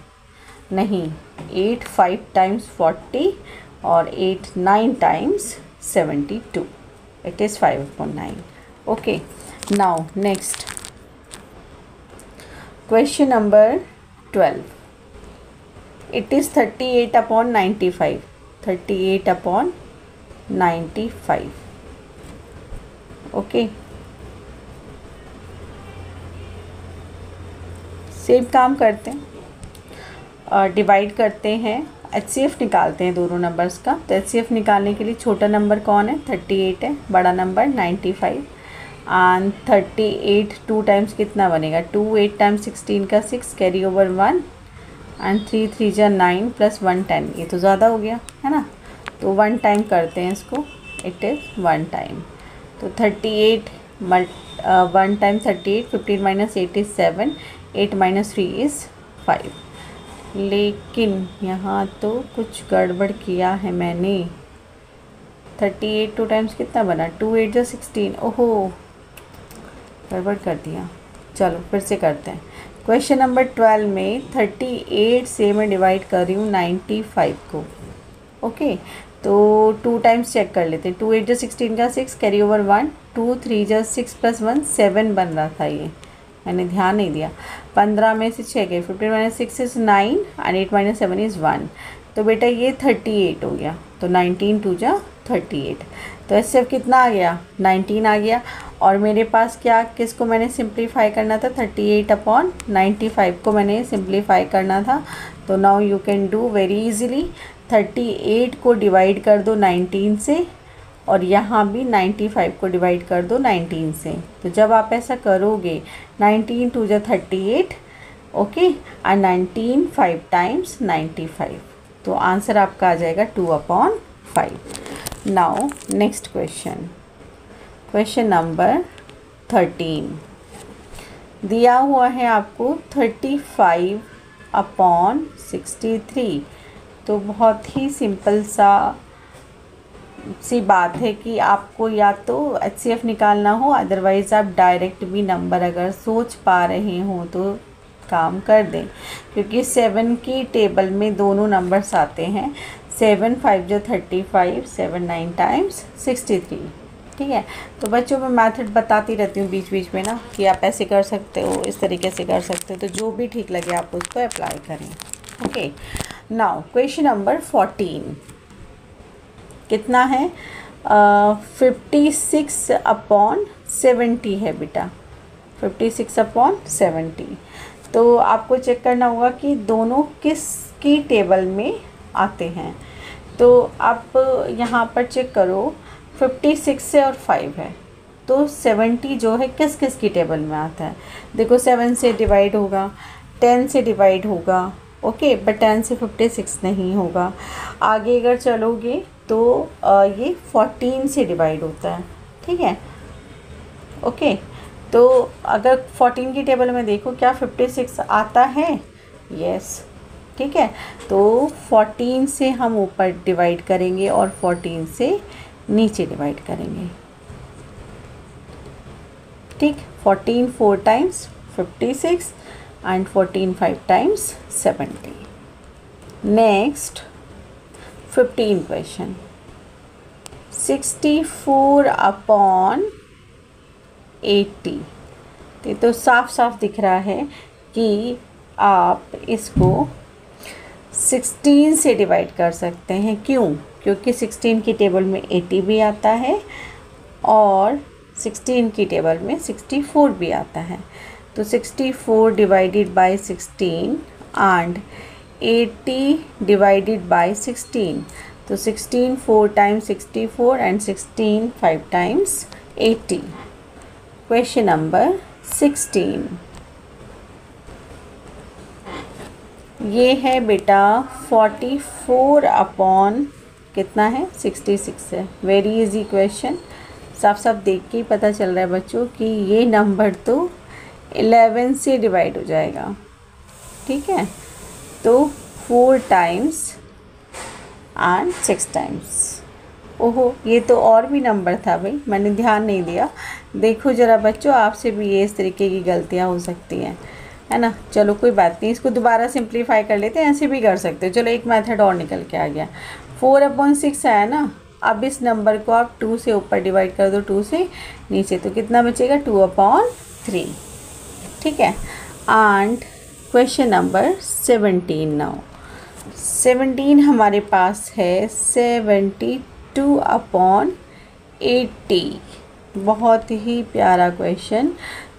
A: नहीं 8 5 टाइम्स 40 और 8 9 times 72। It is 5/9. Okay, now next question number 12. It is 38/95. 38/95. Okay, same काम करते हैं, डिवाइड करते हैं, HCF निकालते हैं दोनों नंबर्स का. तो HCF निकालने के लिए छोटा नंबर कौन है? 38 है, बड़ा नंबर 95. एंड 38 टू टाइम्स कितना बनेगा? 2. 8 टाइम्स 16 का 6, कैरी ओवर 1 एंड 3 3 जा 9 प्लस 1 10. ये तो ज़्यादा हो गया है ना, तो 1 टाइम करते हैं इसको. It is 1 time. तो 38 1 time 38, 15 minus 8 is 7, 8 minus 3 is 5. लेकिन यहाँ तो कुछ गड़बड़ किया है मैंने. 38 टू टाइम्स कितना बना? 2 8 जा 16. ओहो, गड़बड़ कर दिया. चलो फिर से करते हैं. क्वेश्चन नंबर 12 में 38 से मैं डिवाइड कर रही हूँ 95 को. ओके, तो 2 टाइम्स चेक कर लेते हैं. 2 8 जा 16 का 6, कैरी ओवर 1, 2 3 जा 6 प्लस 1 7 बन रहा था. ये मैंने ध्यान नहीं दिया. 15 में से 6 गए, 15 minus 6 is 9 and 8 minus 7 is 1. तो बेटा ये 38 हो गया. तो 19 2 जा 38. तो इससे अब कितना आ गया? 19 आ गया. और मेरे पास क्या, किसको मैंने सिंप्लीफाई करना था? 38/95 को मैंने सिंप्लीफाई करना था. तो now you can do very easily. 38 को डिवाइड कर दो 19 से, और यहाँ भी 95 को डिवाइड कर दो 19 से. तो जब आप ऐसा करोगे, 19 2 जा 38, ओके, एंड 19 5 टाइम्स 95. तो आंसर आपका आ जाएगा 2/5. Now next question, question number 13. दिया हुआ है आपको 35/63. तो बहुत ही सिंपल सी बात है कि आपको या तो HCF निकालना हो, अदरवाइज़ आप डायरेक्ट भी नंबर अगर सोच पा रहे हो तो काम कर दें, क्योंकि 7 की टेबल में दोनों नंबर्स आते हैं. 7 5 जा 35, 7 9 टाइम्स 63. ठीक है, तो बच्चों मैं मेथड बताती रहती हूँ बीच बीच में ना, कि आप ऐसे कर सकते हो, इस तरीके से कर सकते हो. तो जो भी ठीक लगे आप उसको अप्लाई करें. ओके, नाउ क्वेश्चन नंबर 14 कितना है? 56/70 है बेटा. 56/70. तो आपको चेक करना होगा कि दोनों किसकी टेबल में आते हैं. तो आप यहाँ पर चेक करो, 56 से और 5 है, तो 70 जो है किस किस की टेबल में आता है? देखो 7 से डिवाइड होगा, 10 से डिवाइड होगा, ओके, बट 10 से 56 नहीं होगा. आगे अगर चलोगे तो ये 14 से डिवाइड होता है. ठीक है, ओके. तो अगर 14 की टेबल में देखो, क्या 56 आता है? यस. ठीक है, तो 14 से हम ऊपर डिवाइड करेंगे और 14 से नीचे डिवाइड करेंगे. ठीक, 14 4 times 56 and 14 5 times 70. Next 15 question. 64/80. तो साफ साफ दिख रहा है कि आप इसको 16 से डिवाइड कर सकते हैं. क्यों? क्योंकि 16 की टेबल में 80 भी आता है और 16 की टेबल में 64 भी आता है. तो 64 divided by 16 and 80 divided by 16. तो 16 4 times 64 and 16 5 times 80. Question number 16. ये है बेटा 44/ कितना है? 66 है. Very easy question. साफ साफ देख के ही पता चल रहा है बच्चों कि ये नंबर तो 11 से डिवाइड हो जाएगा. ठीक है, तो 4 टाइम्स एंड 6 टाइम्स. ओहो, ये तो और भी नंबर था भाई, मैंने ध्यान नहीं दिया. देखो ज़रा बच्चों, आपसे भी ये इस तरीके की गलतियाँ हो सकती हैं, है ना. चलो कोई बात नहीं, इसको दोबारा सिंप्लीफाई कर लेते हैं. ऐसे भी कर सकते हो. चलो एक मेथड और निकल के आ गया. 4/6 है ना, अब इस नंबर को आप 2 से ऊपर डिवाइड कर दो 2 से नीचे, तो कितना बचेगा 2/3, ठीक है। And question number 17 now. 17 हमारे पास है 72/80। बहुत ही प्यारा क्वेश्चन।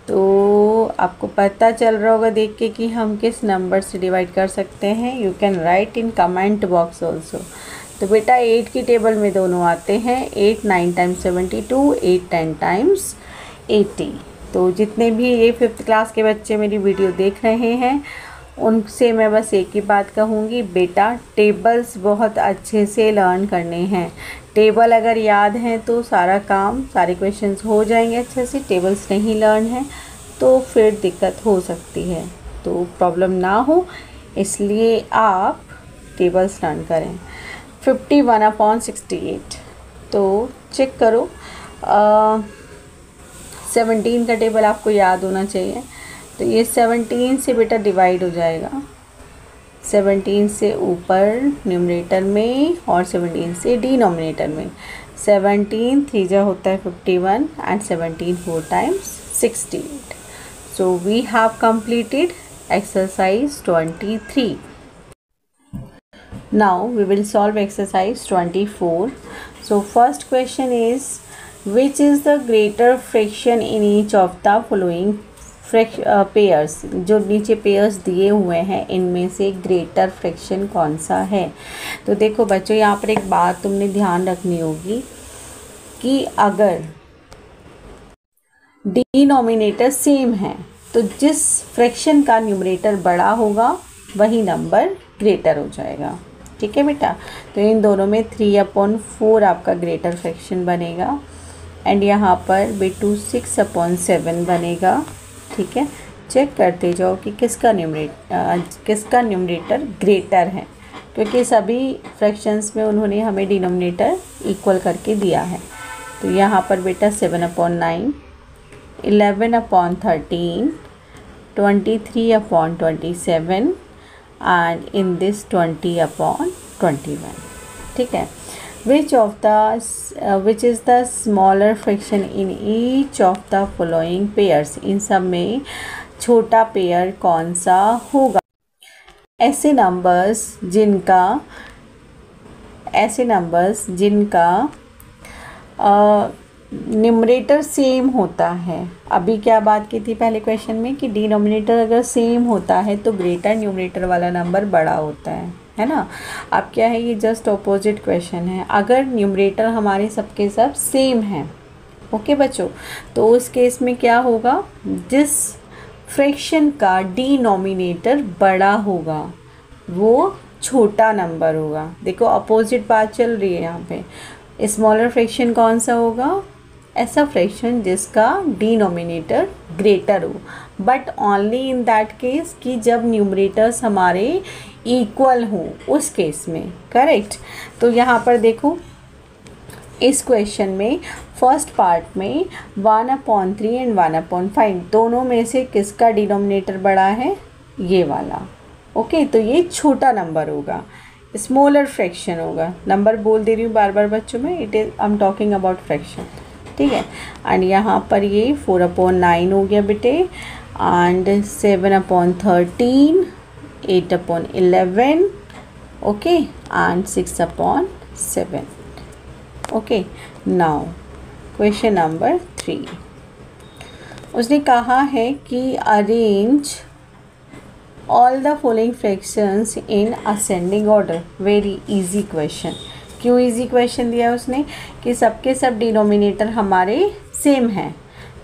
A: तो आपको पता चल रहा होगा देख के कि हम किस नंबर से डिवाइड कर सकते हैं। You can write in comment box also. तो बेटा 8 की टेबल में दोनों आते हैं, 8 9 टाइम्स 72, 8 10 टाइम्स 80। तो जितने भी ये 5th क्लास के बच्चे मेरी वीडियो देख रहे हैं उनसे मैं बस एक ही बात कहूँगी, बेटा टेबल्स बहुत अच्छे से लर्न करने हैं। टेबल अगर याद हैं तो सारा काम, सारे क्वेश्चंस हो जाएंगे अच्छे से। टेबल्स नहीं लर्न है तो फिर दिक्कत हो सकती है, तो प्रॉब्लम ना हो इसलिए आप टेबल्स लर्न करें। 51/68, तो चेक करो। 17 का टेबल आपको याद होना चाहिए। तो ये 17 से बेटा डिवाइड हो जाएगा, 17 से ऊपर न्यूमरेटर में और 17 से डिनोमिनेटर में। 17 3 जा होता है 51 and 17 4 times 68। So we have completed exercise 23. Now we will solve exercise 24. So first question is, which is the greater fraction in each of the following pairs? जो नीचे पेयर्स दिए हुए हैं इनमें से ग्रेटर फ्रैक्शन कौन सा है? तो देखो बच्चों, यहाँ पर एक बात तुमने ध्यान रखनी होगी कि अगर डिनोमिनेटर सेम है तो जिस फ्रैक्शन का न्यूमरेटर बड़ा होगा वही नंबर ग्रेटर हो जाएगा, ठीक है बेटा। तो इन दोनों में 3/4 आपका ग्रेटर फ्रैक्शन बनेगा एंड यहाँ पर बेटू 6/7 बनेगा, ठीक है। चेक करते जाओ कि किसका न्यूमरेटर ग्रेटर है, क्योंकि सभी फ्रैक्शंस में उन्होंने हमें डिनोमिनेटर इक्वल करके दिया है। तो यहाँ पर बेटा 7/9, 11/13, 23/27 एंड इन दिस 20/21, ठीक है। which is the smaller fraction in each of the following pairs? इन सब में छोटा पेयर कौन सा होगा? ऐसे नंबर्स जिनका न्यूमरेटर सेम होता है। अभी क्या बात की थी पहले क्वेश्चन में कि डिनोमिनेटर अगर सेम होता है तो ग्रेटर न्यूमरेटर वाला नंबर बड़ा होता है ना। अब क्या है, ये जस्ट ऑपोजिट क्वेश्चन है। अगर न्यूमरेटर हमारे सबके सब सेम हैं, ओके बच्चों, तो उस केस में क्या होगा, जिस फ्रैक्शन का डिनोमिनेटर बड़ा होगा वो छोटा नंबर होगा। देखो अपोजिट बात चल रही है यहाँ पे। स्मॉलर फ्रैक्शन कौन सा होगा? ऐसा फ्रैक्शन जिसका डिनोमिनेटर ग्रेटर हो, but only in that case कि जब न्यूमरेटर्स हमारे इक्वल हों, उस केस में, करेक्ट। तो यहाँ पर देखो इस क्वेश्चन में फर्स्ट पार्ट में 1/3 एंड 1/5 दोनों में से किसका डिनोमिनेटर बड़ा है? ये वाला, ओके। तो ये छोटा नंबर होगा, स्मॉलर फ्रैक्शन होगा। नंबर बोल दे रही हूँ बार बार बच्चों में, it is I am talking about fraction, ठीक है। एंड यहाँ पर ये 4/9 हो गया बेटे, and 7/13, 8/11, okay, and 6/7, okay. Now question number 3, उसने कहा है कि arrange all the following fractions in ascending order. Very easy question. क्यों इजी क्वेश्चन दिया उसने? कि सबके सब डिनोमिनेटर हमारे सेम हैं,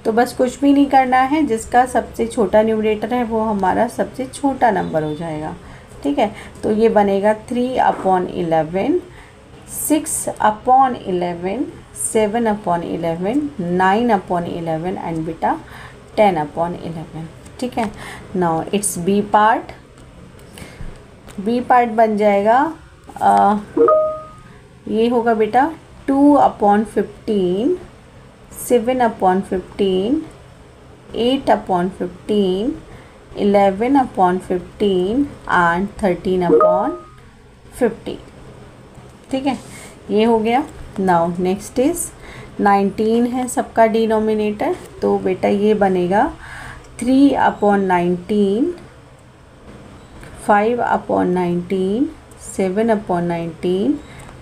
A: तो बस कुछ भी नहीं करना है, जिसका सबसे छोटा न्यूमरेटर है वो हमारा सबसे छोटा नंबर हो जाएगा, ठीक है। तो ये बनेगा 3/11, 6/11, 7/11, 9/11 एंड बेटा 10/11, ठीक है। Now it's B part. B part बन जाएगा, ये होगा बेटा 2/15, 7/15, 8/15, 11/15 एंड 13/15, ठीक है। ये हो गया। नाउ नेक्स्ट इज 19 है सबका डिनोमिनेटर, तो बेटा ये बनेगा 3/19, 5/19, 7/19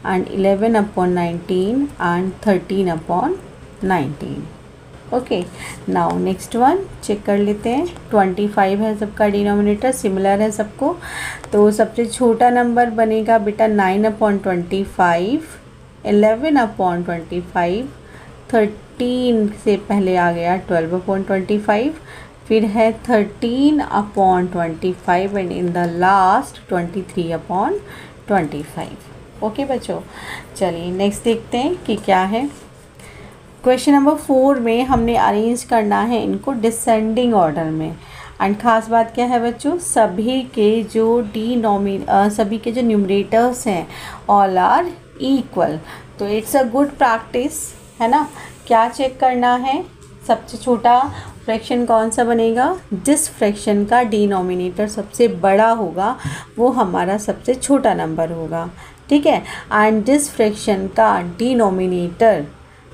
A: and 11/19 and 13/19. Okay, now next one check कर लेते हैं। 25 है सबका डिनोमिनेटर, सिमिलर है सबको, तो सबसे छोटा नंबर बनेगा बेटा 9/25, 11/25, 13 से पहले आ गया 12/25, फिर है 13/25 and in the last 23/25। Okay बच्चों, चलिए नेक्स्ट देखते हैं कि क्या है। क्वेश्चन नंबर 4 में हमने अरेंज करना है इनको डिसेंडिंग ऑर्डर में। एंड ख़ास बात क्या है बच्चों, सभी के जो न्यूमरेटर्स हैं ऑल आर इक्वल, तो इट्स अ गुड प्रैक्टिस है ना। क्या चेक करना है, सबसे छोटा फ्रैक्शन कौन सा बनेगा, जिस फ्रैक्शन का डिनोमिनेटर सबसे बड़ा होगा वो हमारा सबसे छोटा नंबर होगा, ठीक है। एंड जिस फ्रैक्शन का डिनोमिनेटर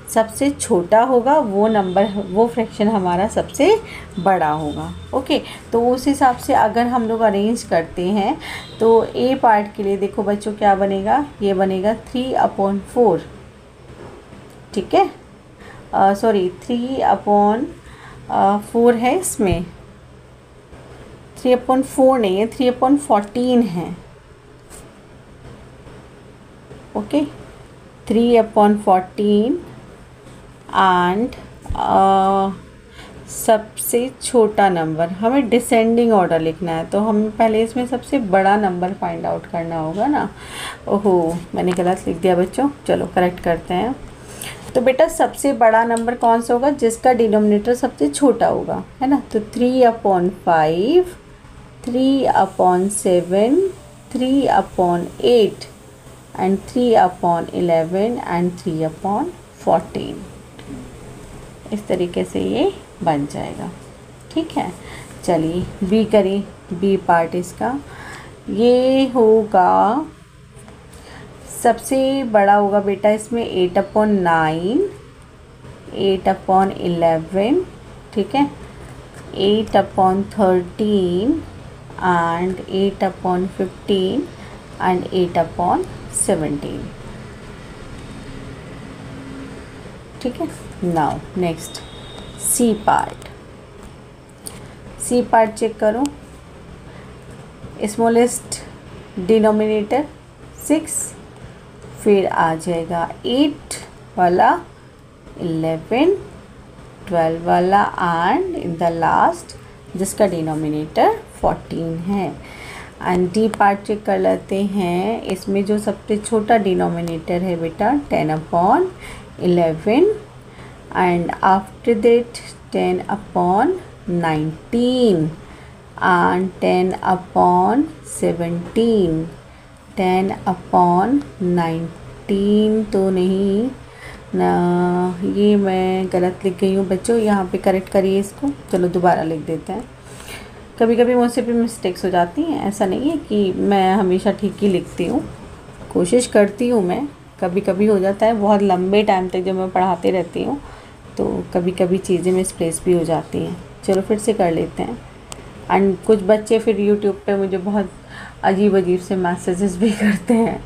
A: सबसे छोटा होगा वो फ्रैक्शन हमारा सबसे बड़ा होगा। ओके, तो उस हिसाब से अगर हम लोग अरेंज करते हैं तो ए पार्ट के लिए देखो बच्चों क्या बनेगा, ये बनेगा 3/4, ठीक है। सॉरी 3/4 है इसमें, 3/4 नहीं है, 3/14 है। ओके, 3/14 एंड सबसे छोटा नंबर, हमें डिसेंडिंग ऑर्डर लिखना है, तो हमें पहले इसमें सबसे बड़ा नंबर फाइंड आउट करना होगा ना। ओहो, मैंने गलत लिख दिया बच्चों, चलो करेक्ट करते हैं। तो बेटा सबसे बड़ा नंबर कौन सा होगा, जिसका डिनोमिनेटर सबसे छोटा होगा, है ना। तो 3/5, 3/7, 3/8 एंड 3/11 एंड 3/14, इस तरीके से ये बन जाएगा, ठीक है। चलिए बी करें, बी पार्ट इसका ये होगा, सबसे बड़ा होगा बेटा इसमें 8/9, 8/11, ठीक है, 8/13 एंड 8/15 एंड 8/17, ठीक है। Now next C part, C part check करो। स्मॉलेस्ट डिनोमिनेटर 6, फिर आ जाएगा 8 वाला, 11, 12 वाला एंड इन द लास्ट जिसका डिनोमिनेटर 14 है। एंड डी पार्ट चेक कर लेते हैं, इसमें जो सबसे छोटा डिनोमिनेटर है बेटा 10/11 and after that 10/19 and 10/17, 10/19 तो नहीं ना, ये मैं गलत लिख गई हूँ बच्चों, यहाँ पे करेक्ट करिए इसको। चलो दोबारा लिख देते हैं, कभी कभी मुझसे भी मिस्टेक्स हो जाती हैं, ऐसा नहीं है कि मैं हमेशा ठीक ही लिखती हूँ, कोशिश करती हूँ मैं, कभी कभी हो जाता है। बहुत लंबे टाइम तक जब मैं पढ़ाती रहती हूँ तो कभी कभी चीज़ें मिसप्लेस भी हो जाती हैं। चलो फिर से कर लेते हैं। एंड कुछ बच्चे फिर यूट्यूब पे मुझे बहुत अजीब अजीब से मैसेजेस भी करते हैं,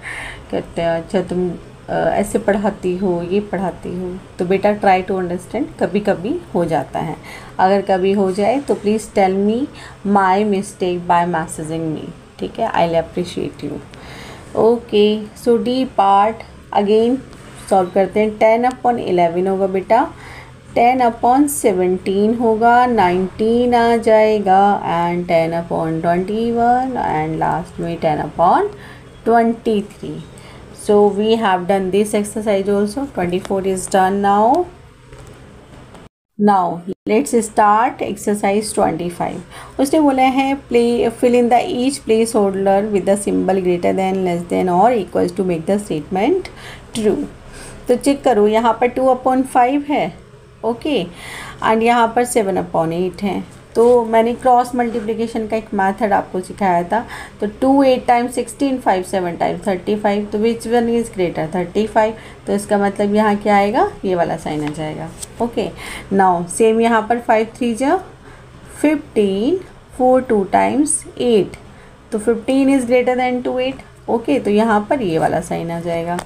A: कहते हैं अच्छा तुम ऐसे पढ़ाती हो, ये पढ़ाती हो। तो बेटा ट्राई टू अंडरस्टैंड, कभी कभी हो जाता है, अगर कभी हो जाए तो please tell me my mistake by messaging me, ठीक है, I will appreciate you. Okay, so D part again solve करते हैं। 10/11 होगा बेटा, 10/17 होगा, 19 आ जाएगा एंड 10/21 एंड लास्ट में 10/23। So we have done this exercise also. 24 is done now. Now let's start exercise 25. उसने बोला है fill in the each placeholder with the symbol greater than, less than or equals to make the statement true. तो check करो, यहाँ पर 2/5 है, okay, and यहाँ पर 7/8 है, तो मैंने क्रॉस मल्टीप्लिकेशन का एक मेथड आपको सिखाया था। तो 2 8 टाइम्स 16, 5 7 टाइम्स 35, तो विच वन इज़ ग्रेटर 35। तो इसका मतलब यहाँ क्या आएगा, ये वाला साइन आ जाएगा। ओके, नाउ सेम यहाँ पर 5 3 जा 15, 4 2 टाइम्स 8, तो 15 इज़ ग्रेटर दैन 2 8। ओके, तो यहाँ पर ये वाला साइन आ जाएगा।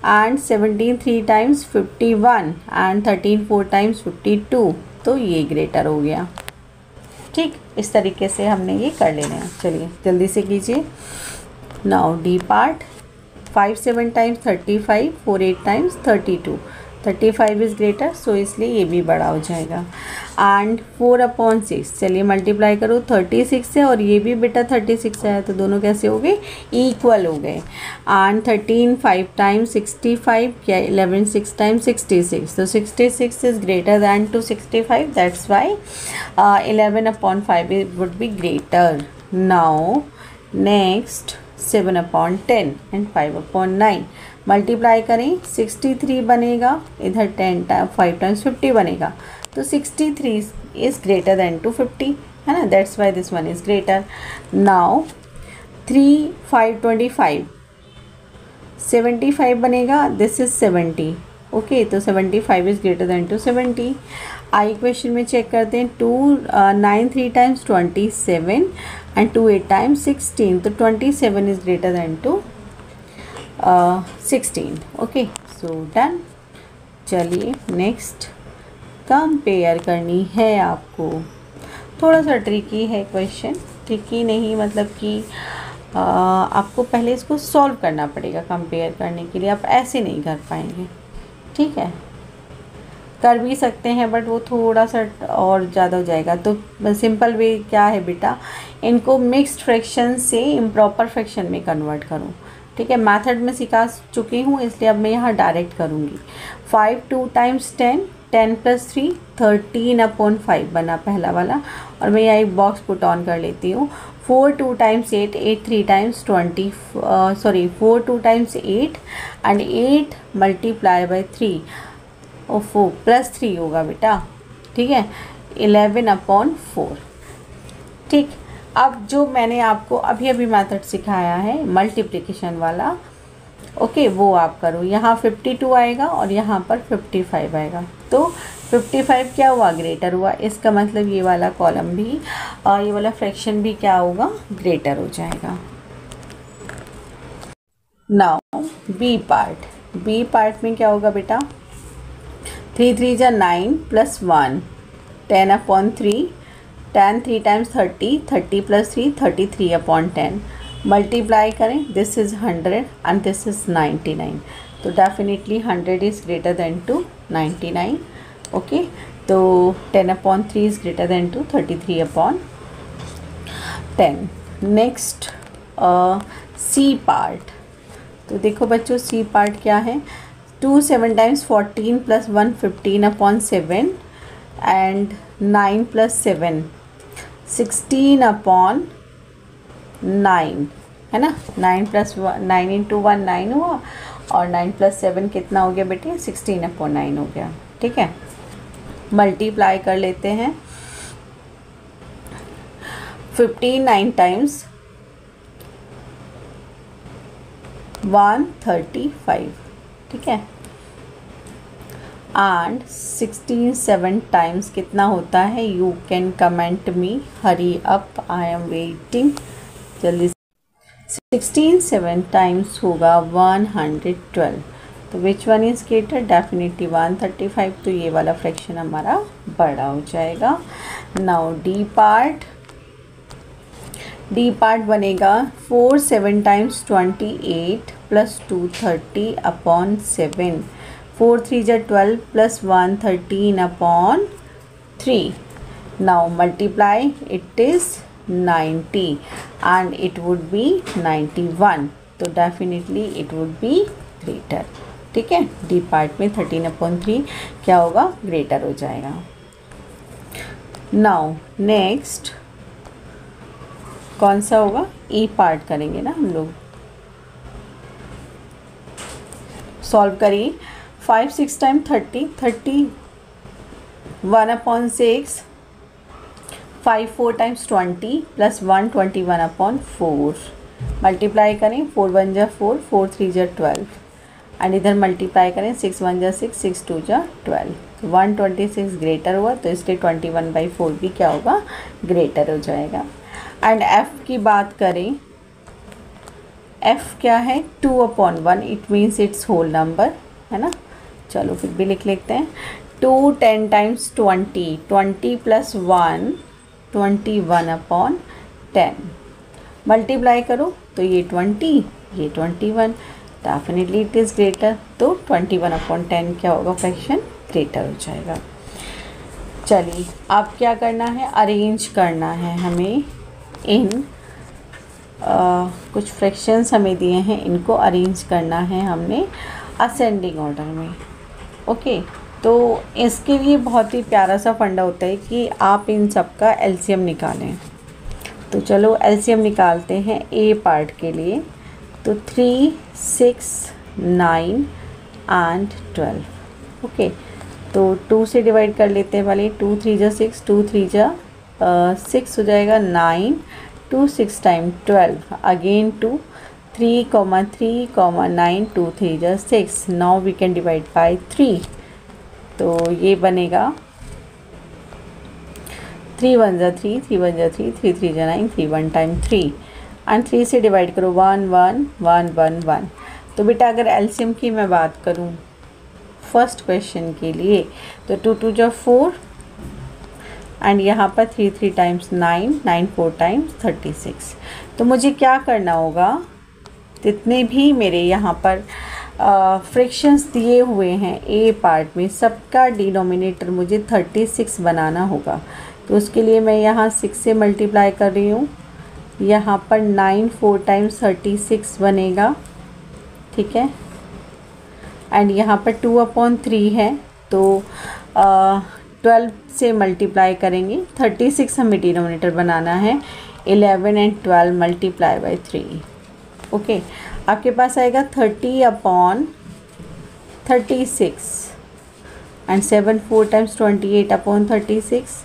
A: एंड 17 3 टाइम्स 51 एंड 13 4 टाइम्स 52, तो ये ग्रेटर हो गया। ठीक, इस तरीके से हमने ये कर लेना है। चलिए जल्दी से कीजिए। Now D part, 5 7 times 35, 4 8 times 32, 35 is greater, so इसलिए ये भी बड़ा हो जाएगा। एंड 4/6, चलिए मल्टीप्लाई करो 36 से, और ये भी बेटा 36 है, तो दोनों कैसे हो गए, इक्वल हो गए। एंड 13 5 टाइम्स 65, क्या 11 6 टाइम्स 66, तो 66 is greater than to 65, that's why 11/5 would be greater. Now next 7/10 and 5/9, multiply करें 63 बनेगा, इधर 5 टाइम्स 50 बनेगा, तो 63 इज़ ग्रेटर दैन टू 50, है ना, that's why this one is greater. Now 3 5 25, 75 बनेगा, दिस इज़ 70। ओके, तो 75 is greater than to 70। I question में चेक करते हैं। 2 9 3 टाइम्स 27 एंड 2 8 टाइम्स 16, तो 27 is greater than to 16। Okay, so done. चलिए next compare करनी है आपको। थोड़ा सा ट्रिकी है क्वेश्चन, ट्रिकी नहीं मतलब कि आपको पहले इसको सॉल्व करना पड़ेगा कंपेयर करने के लिए, आप ऐसे नहीं कर पाएंगे। ठीक है, कर भी सकते हैं बट वो थोड़ा सा और ज़्यादा हो जाएगा। तो सिंपल वे क्या है बेटा, इनको मिक्स्ड फ्रैक्शन से इम्प्रॉपर फ्रैक्शन में कन्वर्ट करो। ठीक है, मेथड में सिखा चुकी हूँ, इसलिए अब मैं यहाँ डायरेक्ट करूँगी। 5 2 टाइम्स 10, 10 + 3 13/5 बना पहला वाला, और मैं यहाँ एक बॉक्स पुट ऑन कर लेती हूँ। 4 2 times 8, 8 3 times 20, 4 2 times 8 and 8 multiply by 3, और 4 + 3 होगा बेटा। ठीक है, 11/4। ठीक, अब जो मैंने आपको अभी अभी मेथड सिखाया है मल्टीप्लिकेशन वाला, ओके, वो आप करो। यहाँ 52 आएगा और यहाँ पर 55 आएगा, तो 55 क्या हुआ, ग्रेटर हुआ। इसका मतलब ये वाला कॉलम भी ये वाला फ्रैक्शन भी क्या होगा, ग्रेटर हो जाएगा। Now B part, B part में क्या होगा बेटा, 3 3 जा 9 + 1 10/3, 10 3 टाइम्स 30, 30 + 3 33/10, मल्टीप्लाई करें, this is 100 and this is 99, तो definitely 100 is greater than to 99। Okay, तो 10/3 is greater than to 33/10। Next C part, तो देखो बच्चों सी पार्ट क्या है, 2 7 टाइम्स 14 + 1 15/7 एंड 9 + 7 16/9, है ना। 9 + 9 × 1 9 हुआ, और 9 + 7 कितना हो गया बेटे, 16/9 हो गया। ठीक है, मल्टीप्लाई कर लेते हैं। 15 9 टाइम्स 135, ठीक है, एंड 16 7 टाइम्स कितना होता है, you can comment me, hurry up, I am waiting, जल्दी। 16 7 टाइम्स होगा 112, तो which one is greater, definitely 135, तो ये वाला फ्रैक्शन हमारा बड़ा हो जाएगा। Now D part, D part बनेगा 4 7 टाइम्स 28 + 2 30/7, 4 3 जा 12 + 1 13/3, now multiply, it is 90 and it would be 91, तो definitely it would be greater। ठीक है, डी पार्ट में 13/3 क्या होगा, ग्रेटर हो जाएगा। नाउ नेक्स्ट कौन सा होगा, ई पार्ट करेंगे ना हम लोग। सॉल्व करिए। 5 6 टाइम 30, 31/6, 5 4 टाइम्स 20 प्लस 1 21/4 मल्टीप्लाई करें, 4 1 जा 4, 4 3 जा 12 एंड इधर मल्टीप्लाई करें, 6 1 जा 6, 6 2 जा 12। 126 ग्रेटर हुआ तो इसलिए 21/4 भी क्या होगा, ग्रेटर हो जाएगा। एंड f की बात करें, f क्या है 2/1, it means it's whole number है ना। चलो फिर भी लिख लेते हैं। 2 10 टाइम्स 20, 20 प्लस 1 21/10 मल्टीप्लाई करो तो ये 20 ये 21, डेफिनेटली इट इज़ ग्रेटर, तो 21/10 क्या होगा, फ्रैक्शन ग्रेटर हो जाएगा। चलिए अब क्या करना है, अरेंज करना है हमें इन कुछ फ्रैक्शंस हमें दिए हैं, इनको अरेंज करना है हमने असेंडिंग ऑर्डर में। ओके, तो इसके लिए बहुत ही प्यारा सा फंडा होता है कि आप इन सब का एलसीएम निकालें। तो चलो एलसीएम निकालते हैं ए पार्ट के लिए। तो 3 6 9 एंड 12। ओके, तो 2 से डिवाइड कर लेते हैं वाले, 2 3 जा 6, 2 3 जा 6 हो जाएगा 9, 2 6 टाइम 12 अगेन 2, 3 3 9, 2 3 जा 6। Now we can divide by 3, तो ये बनेगा 3 1 जा 3, 3 1 जा 3, 3 3 जा 9, 3 1 टाइम 3 एंड 3 से डिवाइड करो 1 1 1 1 1। तो बेटा अगर एलसीएम की मैं बात करूँ फर्स्ट क्वेश्चन के लिए, तो 2 2 जा 4 एंड यहाँ पर 3 3 टाइम्स 9, 9 4 टाइम्स 36। तो मुझे क्या करना होगा, जितने भी मेरे यहाँ पर फ्रैक्शंस दिए हुए हैं ए पार्ट में, सबका डिनोमिनेटर मुझे 36 बनाना होगा। तो उसके लिए मैं यहाँ 6 से मल्टीप्लाई कर रही हूँ, यहाँ पर 9 4 टाइम्स 36 बनेगा, ठीक है। एंड यहाँ पर 2/3 है, तो 12 से मल्टीप्लाई करेंगे, 36 हमें डिनोमिनेटर बनाना है, 11 एंड 12 मल्टीप्लाई बाय 3। ओके, आपके पास आएगा 30/36 एंड 7 4 टाइम्स 28/36,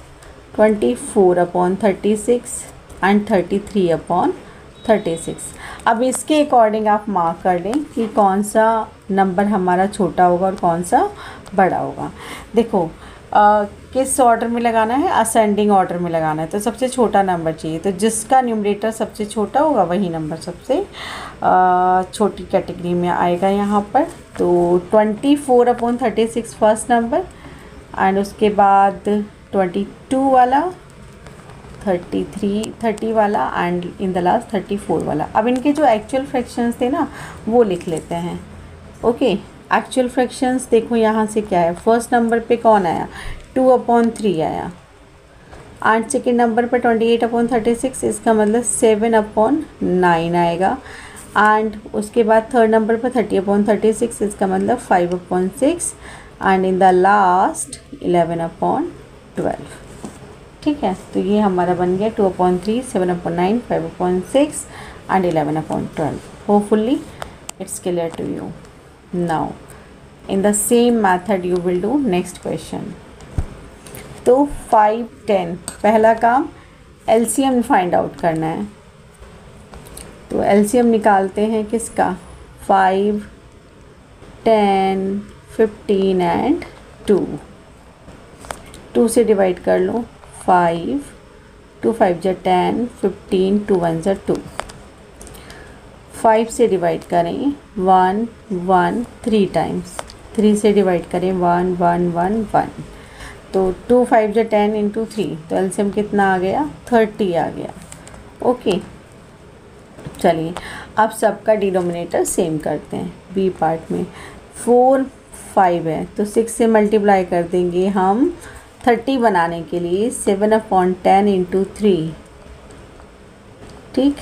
A: 24/36 एंड 33/36। अब इसके अकॉर्डिंग आप मार्क कर लें कि कौन सा नंबर हमारा छोटा होगा और कौन सा बड़ा होगा। देखो किस ऑर्डर में लगाना है, असेंडिंग ऑर्डर में लगाना है, तो सबसे छोटा नंबर चाहिए। तो जिसका न्यूमरेटर सबसे छोटा होगा वही नंबर सबसे छोटी कैटेगरी में आएगा यहाँ पर। तो 24/36 फर्स्ट नंबर एंड उसके बाद 22 वाला, 30 वाला एंड इन द लास्ट 34 वाला। अब इनके जो एक्चुअल फ्रैक्शंस थे ना वो लिख लेते हैं। ओके, एक्चुअल फ्रैक्शंस देखो यहाँ से क्या है, फर्स्ट नंबर पे कौन आया, 2/3 आया एंड सेकेंड नंबर पर 28/36, इसका मतलब 7/9 आएगा एंड उसके बाद थर्ड नंबर पर 30/36, इसका मतलब 5/6 एंड इन द लास्ट 11/12। ठीक है, तो ये हमारा बन गया 2/3, 7/9, 5/6 and 11/12। Hopefully it's clear to you. Now in the same method you will do next question. तो 5 10 पहला काम एलसीएम फाइंड आउट करना है। तो एलसीएम निकालते हैं किसका, 5 10 15 एंड 2। 2 से डिवाइड कर लो, 5 2 5 जा 10, 15 2 1 जा 2। 5 से डिवाइड करें 1 1 3 टाइम्स, 3 से डिवाइड करें 1 1 1 1। तो 2 5 जा 10 इंटू 3, तो एलसीएम कितना आ गया, 30 आ गया। ओके, चलिए अब सबका डिनोमिनेटर सेम करते हैं। बी पार्ट में 4 5 है तो 6 से मल्टीप्लाई कर देंगे हम 30 बनाने के लिए, 7/10 इंटू 3, ठीक,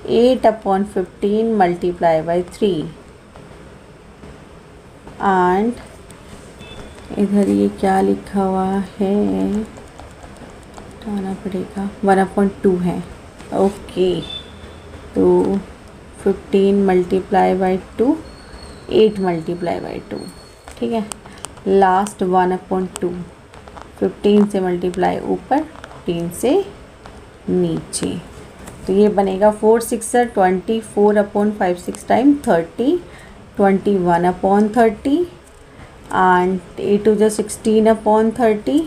A: 8/15 मल्टीप्लाई बाई 3 एंड इधर ये क्या लिखा हुआ है, हटाना पड़ेगा, 1/2 है। ओके, तो 15 मल्टीप्लाई बाई 2, 8 मल्टीप्लाई बाई 2, ठीक है। लास्ट 1/2, 15 से मल्टीप्लाई ऊपर 15 से नीचे। तो ये बनेगा 4 6 24 upon 5 6 time 30, 21 upon 30 and 8 2 16 upon 30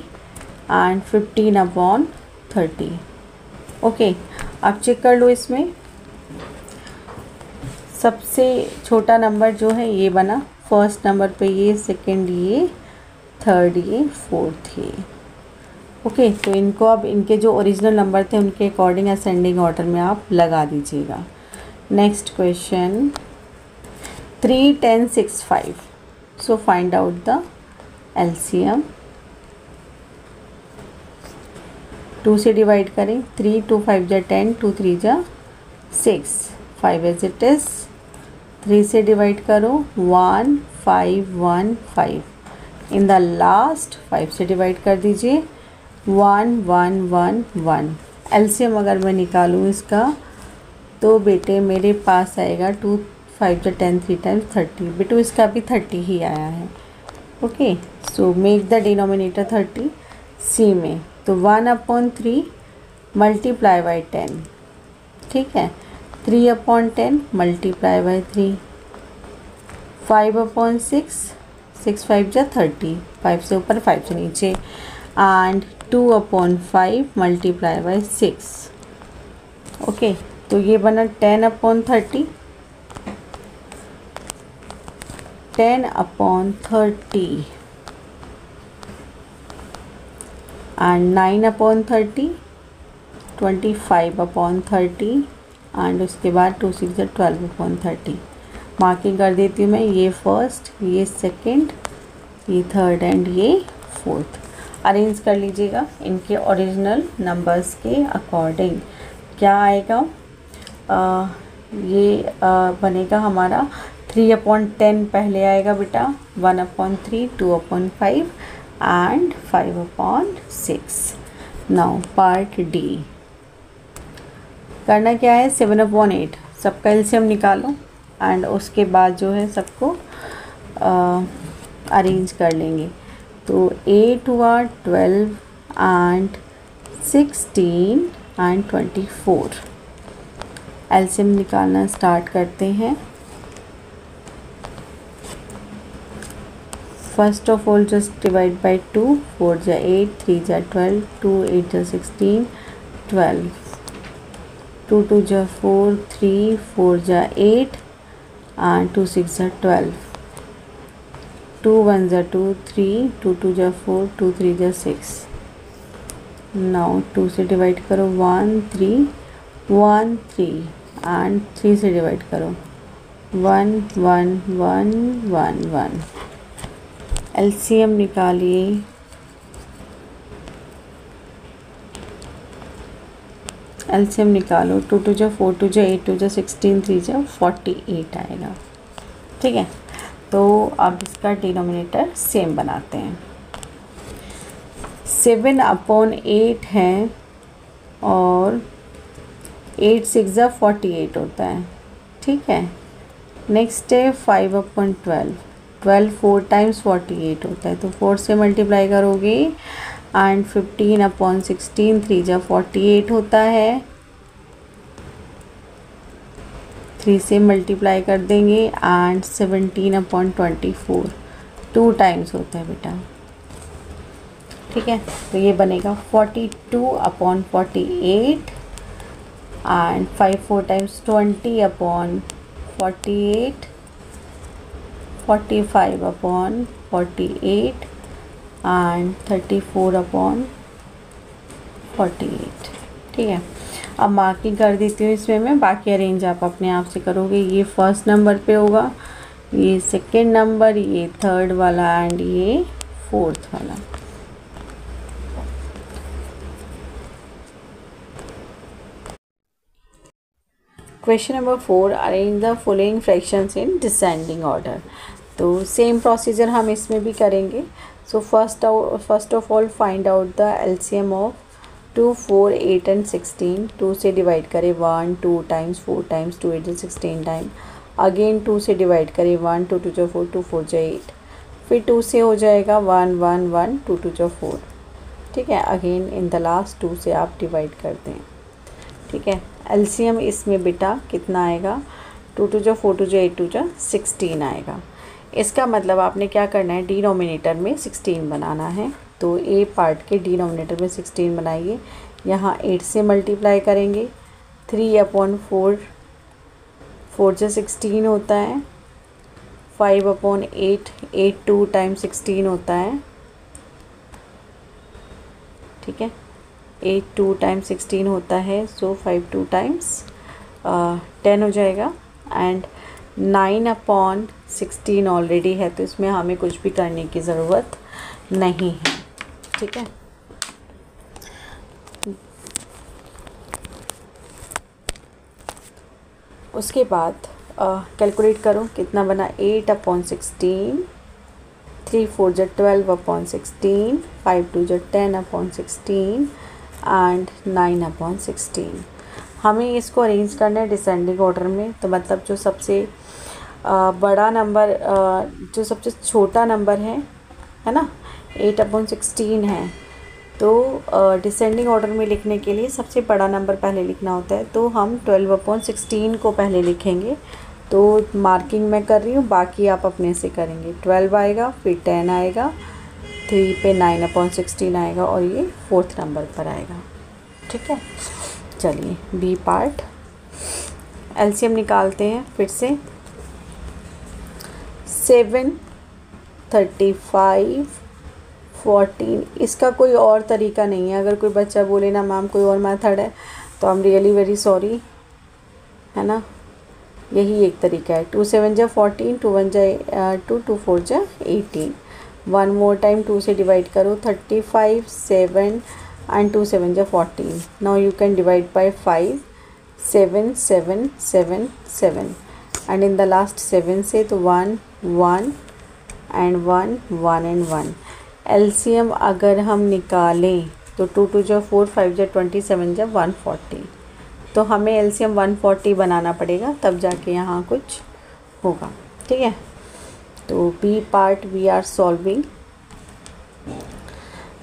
A: and 15 upon 30। Okay, आप चेक कर लो। इसमें सबसे छोटा नंबर जो है ये बना, फर्स्ट नंबर पे ये, सेकंड ये, थर्ड ये, फोर्थ ये। ओके, तो इनको अब इनके जो ओरिजिनल नंबर थे उनके अकॉर्डिंग असेंडिंग ऑर्डर में आप लगा दीजिएगा। Next question 3 10 6 5। So find out the LCM. 2 से डिवाइड करें, 3 2 5 जा 10, 2 3 जा 6, 5 एज इट इज़। 3 से डिवाइड करो, 1 5 1 5। इन द लास्ट 5 से डिवाइड कर दीजिए, 1 1 1 1। एलसीएम अगर मैं निकालूँ इसका तो बेटे मेरे पास आएगा 2 5 जा 10, 3 टाइम्स 30। बेटू इसका भी 30 ही आया है। Okay, so make the denominator 30 सी में। तो 1 अपॉन 3 मल्टीप्लाई बाई 10, ठीक है। 3 अपॉन 10 मल्टीप्लाई बाई 3, 5 अपॉन 6, 6 5 जा 30, 5 से ऊपर 5 से नीचे, and 2 upon 5 multiply by 6। Okay, तो ये बना 10 upon 30, 10 upon 30 and 9 upon 30, 25 upon 30 and उसके बाद 2 6 12 अपॉन 30। मार्किंग कर देती हूँ मैं, ये फर्स्ट, ये सेकंड, ये थर्ड एंड ये फोर्थ। अरेंज कर लीजिएगा इनके ओरिजिनल नंबर्स के अकॉर्डिंग। क्या आएगा, ये बनेगा हमारा 3 अपॉन 10 पहले आएगा बेटा, 1 upon 3, 2 upon 5 and 5 upon 6। Now part D करना क्या है, 7 अपॉन 8 सबका एलसीएम निकालो एंड उसके बाद जो है सबको अरेंज कर लेंगे। तो 8 हुआ, 12 एंड 16 एंड 24। एलसीएम निकालना स्टार्ट करते हैं। First of all just divide by 2, 4 जा 8, 3 जा 12, 2 8 जा 16, 12, 2 2 जा 4, 3 4 जा 8 एंड 2 6 जा 12, 2 1 जा 2, 3, 2 2 जा 4, 2 3 जा 6। नाउ 2 से डिवाइड करो, 1 3 1 3 एंड 3 से डिवाइड करो, 1 1 1 1 1। एलसीएम निकालिए। एलसीएम निकालो, 2 2 जा 4, 2 जा 8, 2 जा 16, 3 जा 48 आएगा। ठीक है, तो अब इसका डिनोमिनेटर सेम बनाते हैं। 7 अपॉन 8 है और 8 6 जा 48 होता है। ठीक है, नेक्स्ट है 5 अपॉन 12, 12 4 टाइम्स 48 होता है, तो 4 से मल्टीप्लाई करोगे एंड 15 अपॉन 16, 3 जा 48 होता है, 3 से मल्टीप्लाई कर देंगे एंड 17 अपॉन 24 2 टाइम्स होता है बेटा। ठीक है, तो ये बनेगा 42 upon 48 and 5 4 times 20 upon 48, 45 upon 48 and 34 upon 48। ठीक है, अब मार्किंग कर देती हूँ इसमें मैं, बाकी अरेंज आप अपने आप से करोगे। ये फर्स्ट नंबर पे होगा, ये सेकंड नंबर, ये थर्ड वाला एंड ये फोर्थ वाला। Question number 4, arrange the following fractions in descending order. तो सेम प्रोसीजर हम इसमें भी करेंगे। So first of all find out the LCM of 2 4 8 and 16। 2 से डिवाइड करें 1 2 टाइम्स 4 टाइम्स 2 8 16 टाइम, अगेन 2 से डिवाइड करें 1 2 2 4 2 4 8, फिर 2 से हो जाएगा 1 1 1 2 2 4, ठीक है। अगेन इन द लास्ट 2 से आप डिवाइड कर दें, ठीक है। एलसीएम इसमें बेटा कितना आएगा, 2 2 जा 4 2 जा 8 2 जा 16 आएगा। इसका मतलब आपने क्या करना है, डिनोमिनेटर में 16 बनाना है। तो ए पार्ट के डिनोमिनेटर में 16 बनाइए। यहाँ 8 से मल्टीप्लाई करेंगे, 3/4, 4 जा 16 होता है, 5/8, 8 2 टाइम्स 16 होता है, ठीक है। 8 2 टाइम्स 16 होता है, सो 5 2 टाइम्स 10 हो जाएगा। एंड 9/16 ऑलरेडी है, तो इसमें हमें कुछ भी करने की ज़रूरत नहीं है, ठीक है। उसके बाद कैलकुलेट करो कितना बना, 8/16, 3 4 जा 12/16, 5 2 जा 10/16 एंड 9/16। हमें इसको अरेंज करना है डिसेंडिंग ऑर्डर में। तो मतलब जो सबसे बड़ा नंबर, जो सबसे छोटा नंबर है ना, 8/16 है। तो डिसेंडिंग ऑर्डर में लिखने के लिए सबसे बड़ा नंबर पहले लिखना होता है। तो हम 12/16 को पहले लिखेंगे। तो मार्किंग मैं कर रही हूँ, बाकी आप अपने से करेंगे। 12 आएगा, फिर 10 आएगा, 3 पे 9/16 आएगा और ये 4th नंबर पर आएगा, ठीक है। चलिए बी पार्ट, एलसीएम निकालते हैं फिर से। 7 35 14, इसका कोई और तरीका नहीं है। अगर कोई बच्चा बोले ना मैम कोई और मेथड है, तो I am really very sorry, है ना। यही एक तरीका है। 2 7 जा 14, 2 1 जा 2, 2 4 जा 18। 1 मोर टाइम 2 से डिवाइड करो, 35 7 एंड 2 7 जा 14। Now you can divide bye 5, 7 7 7 7 and in the last 7 से तो 1 1 एंड 1 1 एंड 1। एलसीएम अगर हम निकालें तो 2 2 जा 4, 5 जा 20, 7 जा 140। तो हमें एलसीएम 140 बनाना पड़ेगा, तब जाके यहाँ कुछ होगा, ठीक है। तो B part we are solving.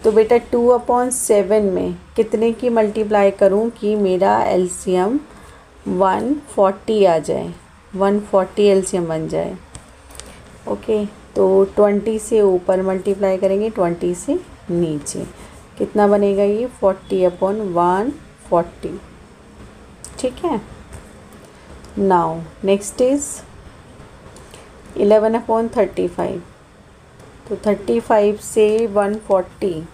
A: तो बेटा 2/7 में कितने की मल्टीप्लाई करूँ कि मेरा एलसीएम 140 आ जाए, 140 एलसीएम बन जाए। ओके, तो 20 से ऊपर मल्टीप्लाई करेंगे, 20 से नीचे कितना बनेगा ये, 40/140, ठीक है। Now next is 11/35। तो 35 से 140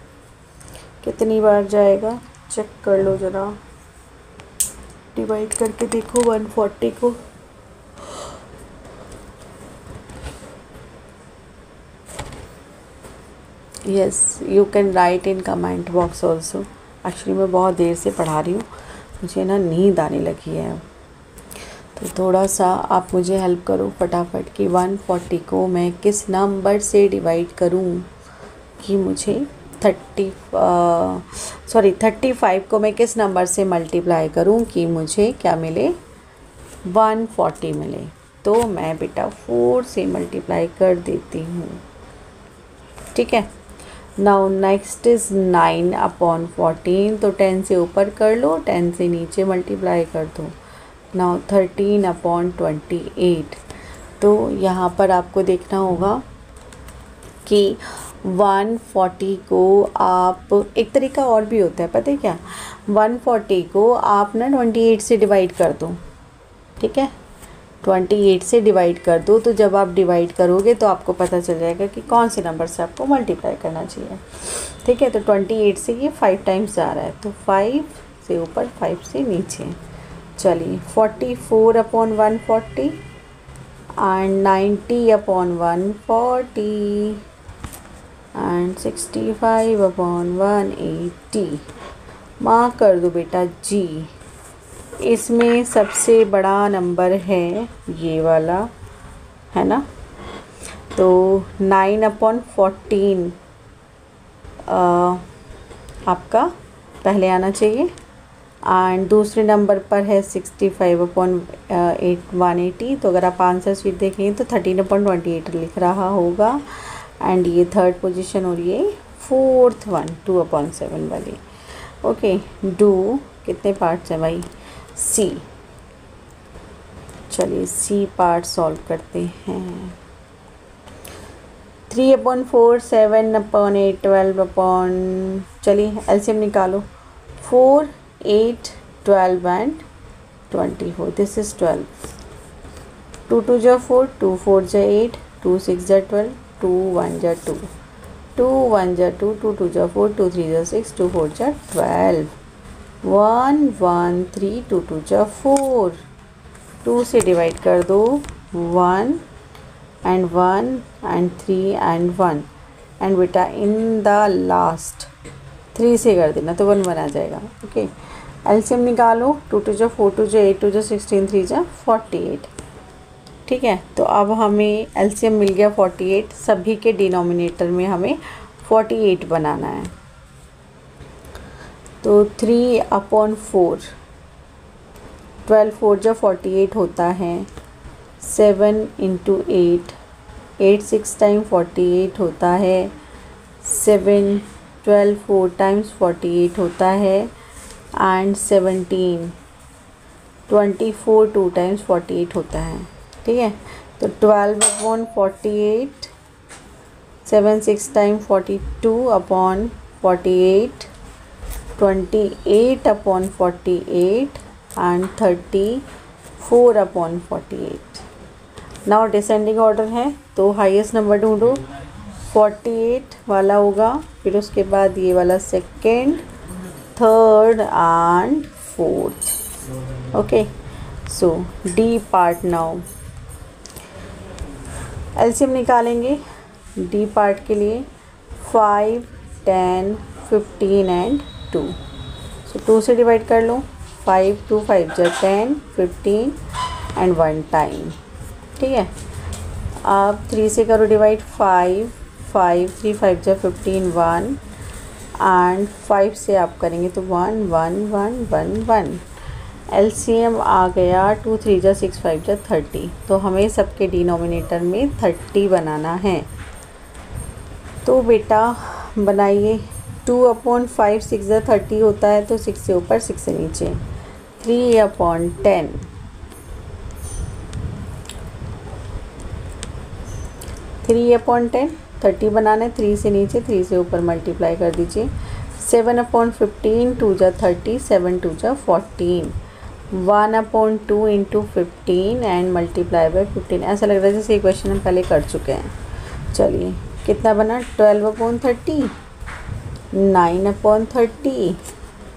A: कितनी बार जाएगा, चेक कर लो ज़रा, डिवाइड करके देखो 140 को। Yes, you can write in comment box also. Actually मैं बहुत देर से पढ़ा रही हूँ, मुझे ना नींद आने लगी है, तो थोड़ा सा आप मुझे हेल्प करो फटाफट कि 140 को मैं किस नंबर से डिवाइड करूँ कि मुझे 35 को मैं किस नंबर से मल्टीप्लाई करूँ कि मुझे क्या मिले, 140 मिले। तो मैं बेटा 4 से मल्टीप्लाई कर देती हूँ, ठीक है। Now next is 9/14। तो 10 से ऊपर कर लो, 10 से नीचे मल्टीप्लाई कर दो। नाउ 13/28। तो यहाँ पर आपको देखना होगा कि 140 को आप, एक तरीका और भी होता है पता है क्या, 140 को आप ना 28 से डिवाइड कर दो, ठीक है। 28 से डिवाइड कर दो, तो जब आप डिवाइड करोगे तो आपको पता चल जाएगा कि कौन से नंबर से आपको मल्टीप्लाई करना चाहिए, ठीक है। तो 28 से ये 5 टाइम्स जा रहा है, तो 5 से ऊपर 5 से नीचे। चलिए 44/140 एंड 90/140 एंड 65/180। मार्क कर दो बेटा जी। इसमें सबसे बड़ा नंबर है ये वाला, है ना। तो 9/14 आपका पहले आना चाहिए एंड दूसरे नंबर पर है 65/180। तो अगर आप आंसर शीट देखेंगे तो 13/28 लिख रहा होगा एंड ये 3rd पोजीशन और ये फोर्थ वन 2/7 वाली। ओके, डू कितने पार्ट्स हैं भाई? सी। चलिए सी पार्ट सॉल्व करते हैं। 3/4 7/8 12 चलिए एलसीएम निकालो। 4 8 12 एंड 24, दिस इज 12। 2 2 जा 4, 2 4 जा 8, 2 6 जा 12, 2 1 जा 2, 2 1 जा 2, 2 2 जा 4, 2 3 जा 6, 2 4 जा 12, 1 1 3, 2 2 जा 4, 2 से डिवाइड कर दो, 1 एंड 1 एंड 3 एंड 1 एंड बेटा इन द लास्ट 3 से कर देना तो 1 1 आ जाएगा। ओके, एलसीएम निकालो। 2 2 जा 4, 2 जा 8, 2 जा 16, 3 जा 48। ठीक है, तो अब हमें एलसीएम मिल गया 48। सभी के डिनोमिनेटर में हमें 48 बनाना है। तो 3/4 12 4 जा 48 होता है। 7 × 8 8 6 टाइम 48 होता है। 7 12 4 टाइम्स 48 होता है। एंड 17 24 2 टाइम्स 48 होता है। ठीक है, तो 12/48 7 6 time 42/48 28/48 and 34/48। Now descending order है तो हाईएस्ट नंबर ढूंढो। 48 वाला होगा, फिर उसके बाद ये वाला second, third and fourth. Okay, so D part. Now LCM निकालेंगे डी पार्ट के लिए। 5 10 15 एंड 2। सो 2 से डिवाइड कर लो। 5 2 5 जा 10 15 एंड 1 टाइम। ठीक है, अब 3 से करो डिवाइड। 5 5 3 5 जा 15 1 एंड 5 से आप करेंगे तो 1 1 1 1 1। एलसीएम आ गया 2 3 जा 6 5 जा 30। तो हमें सबके डिनोमिनेटर में 30 बनाना है। तो बेटा बनाइए। 2/5 6 जा 30 होता है, तो 6 से ऊपर 6 से नीचे। 3/10 3/10 30 बनाना है। 3 से नीचे 3 से ऊपर मल्टीप्लाई कर दीजिए। 7/15 2 जा 30 7 2 जा 14। 1/2 × 15 एंड मल्टीप्लाई बाय 15। ऐसा लग रहा है जैसे ये क्वेश्चन हम पहले कर चुके हैं। चलिए कितना बना? 12/30 9/30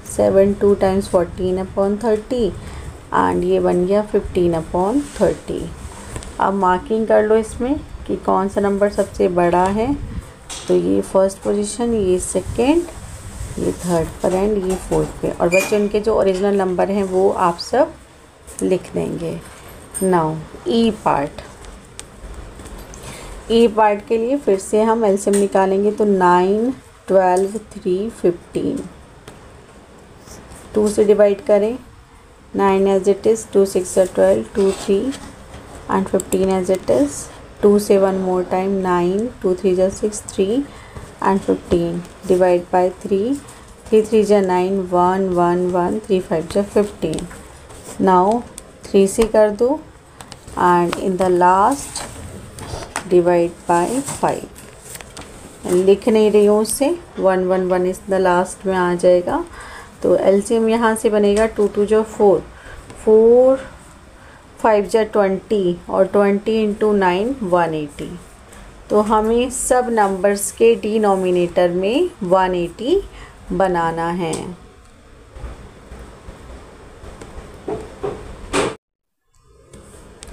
A: 7 2 टाइम्स 14/30 एंड ये बन गया 15/30। अब मार्किंग कर लो इसमें कि कौन सा नंबर सबसे बड़ा है। तो ये फर्स्ट पोजीशन, ये सेकेंड, ये थर्ड पर एंड ये फोर्थ पे। और बच्चे उनके जो ओरिजिनल नंबर हैं वो आप सब लिख देंगे। नाउ ई पार्ट। ई पार्ट के लिए फिर से हम एलसीएम निकालेंगे। तो 9 12 3 15। 2 से डिवाइड करें। 9 as it is, 2 6 12 2 3 and 15 as it is. 2 से 1 मोर टाइम 9 2 3 जा 6 3 एंड 15 डिवाइड बाय 3 3 3 जा 9 1 1 1 3 5 जा 15। नाउ 3 से कर दो and in the last divide by 5। लिख नहीं रही हूँ उससे, 1 1 1 इस द लास्ट में आ जाएगा। तो एलसीएम यहाँ से बनेगा। 2 2 जा 4 4 5 जा 20 और 20 × 9 180। तो हमें सब नंबर्स के डिनोमिनेटर में 180 बनाना है।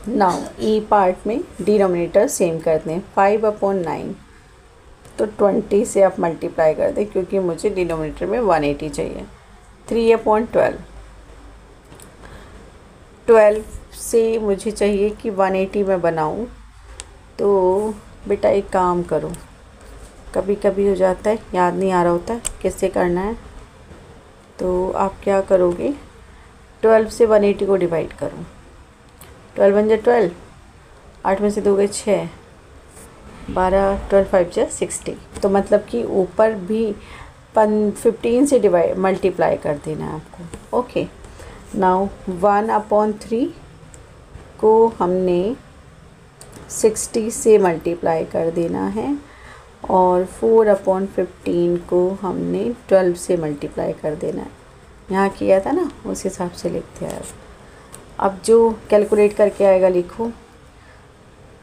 A: नाउ ई पार्ट में डिनोमिनेटर सेम करते हैं। 5/9 तो 20 से आप मल्टीप्लाई कर दें क्योंकि मुझे डिनोमिनेटर में 180 चाहिए। 3/12 12 से मुझे चाहिए कि 180 में बनाऊं। तो बेटा एक काम करो, कभी कभी हो जाता है याद नहीं आ रहा होता है कैसे करना है। तो आप क्या करोगे, 12 से 180 को डिवाइड करो। 12 1 जा 12, 8 में से 2 गए 6, 12 12 5 जा 60। तो मतलब कि ऊपर भी 15 से मल्टीप्लाई कर देना है आपको। ओके, नाउ 1/3 को हमने 60 से मल्टीप्लाई कर देना है और 4/15 को हमने 12 से मल्टीप्लाई कर देना है। यहाँ किया था ना, उस हिसाब से लिखते हैं। अब जो कैलकुलेट करके आएगा लिखो,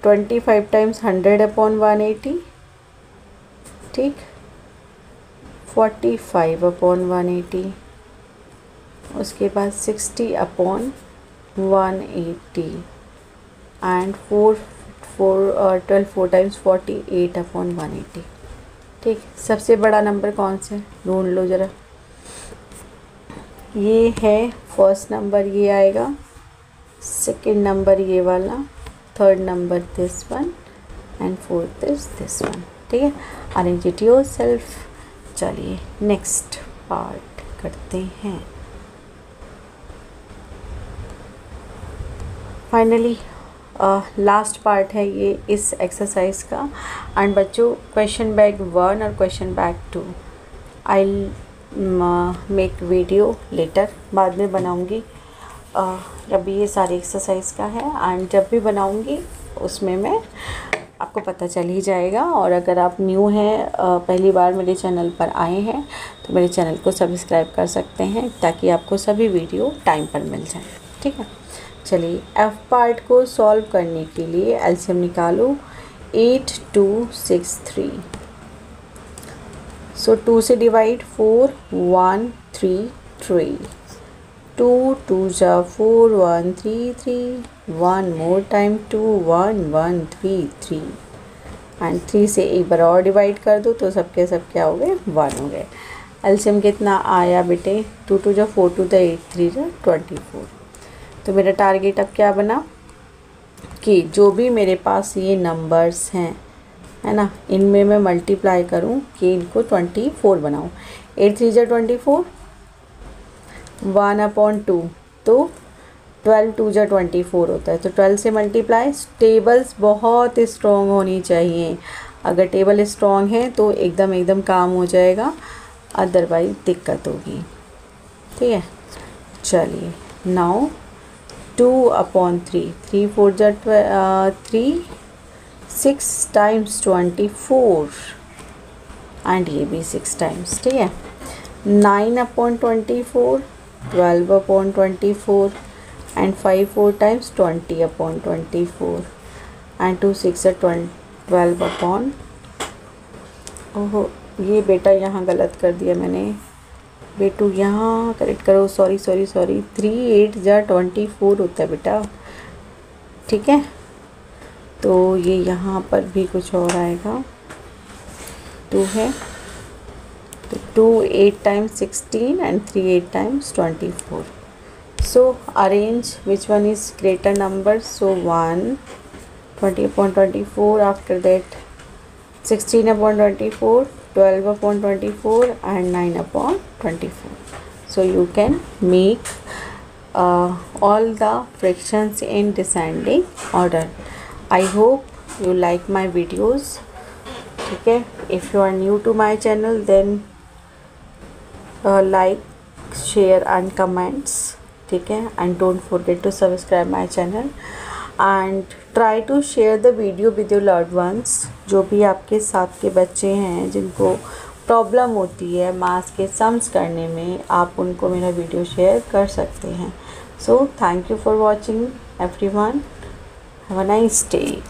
A: 25 टाइम्स 100/180, ठीक, 45/180, उसके बाद 60/180 एंड 12 4 टाइम्स 48/180। ठीक, सबसे बड़ा नंबर कौन से ढूंढ लो ज़रा। ये है फर्स्ट नंबर, ये आएगा, सेकंड नंबर ये वाला, third number this one and fourth is this one. ठीक है, अरेंज इट योरसेल्फ। चलिए नेक्स्ट पार्ट करते हैं। फाइनली लास्ट पार्ट है ये इस एक्सरसाइज का। एंड बच्चों, क्वेश्चन बैंक 1 और question bank 2 I make video later, बाद में बनाऊंगी। अभी ये सारी एक्सरसाइज का है एंड जब भी बनाऊंगी उसमें मैं आपको पता चल ही जाएगा। और अगर आप न्यू हैं, पहली बार मेरे चैनल पर आए हैं, तो मेरे चैनल को सब्सक्राइब कर सकते हैं ताकि आपको सभी वीडियो टाइम पर मिल जाए। ठीक है, चलिए एफ पार्ट को सॉल्व करने के लिए एलसीएम निकालो। 8 2 6 3, सो 2 से डिवाइड 4 1 3 3, 2 2 जा 4 1 3 3, 1 मोर टाइम 2 1 1 3 3 एंड 3 से एक बार और डिवाइड कर दो तो सबके सब क्या हो गए, 1 हो गए। एलसीएम कितना आया बेटे, 2 2 जा 4 2 8 3 जा 24। तो मेरा टारगेट अब क्या बना कि जो भी मेरे पास ये नंबर्स हैं, है ना, इनमें मैं मल्टीप्लाई करूं कि इनको 24 बनाऊं। 8 3 जा 24, 1/2, तो 12 2 जा 24 होता है, तो 12 से मल्टीप्लाई। टेबल्स बहुत स्ट्रॉन्ग होनी चाहिए, अगर टेबल स्ट्रॉन्ग है तो एकदम काम हो जाएगा, अदरवाइज दिक्कत होगी। ठीक है, चलिए नाउ 2/3, 3 4 जा 3, 6 टाइम्स 24 एंड ये भी 6 टाइम्स। ठीक है, 9/24, 12/24 एंड 5 4 टाइम्स 20/24 एंड 2 6 12 ओहो, ये बेटा यहाँ गलत कर दिया मैंने, बेटू यहाँ करेक्ट करो, सॉरी 3 8 जा 24 होता है बेटा। ठीक है, तो ये यहाँ पर भी कुछ और आएगा, 2 है, तो 2 8 times 16 and 3 8 times 24। So arrange which one is greater number, so 1 20/24, after that 16/24, 12/24 and 9/24. So you can make all the fractions in descending order. I hope you like my videos. ठीक है, if you are new to my channel then like, share and comments. ठीक है, and don't forget to subscribe my channel and try to share the video with your loved ones. जो भी आपके साथ के बच्चे हैं जिनको प्रॉब्लम होती है मैथ्स के सम्स करने में, आप उनको मेरा वीडियो शेयर कर सकते हैं। So thank you for watching everyone, have a nice day.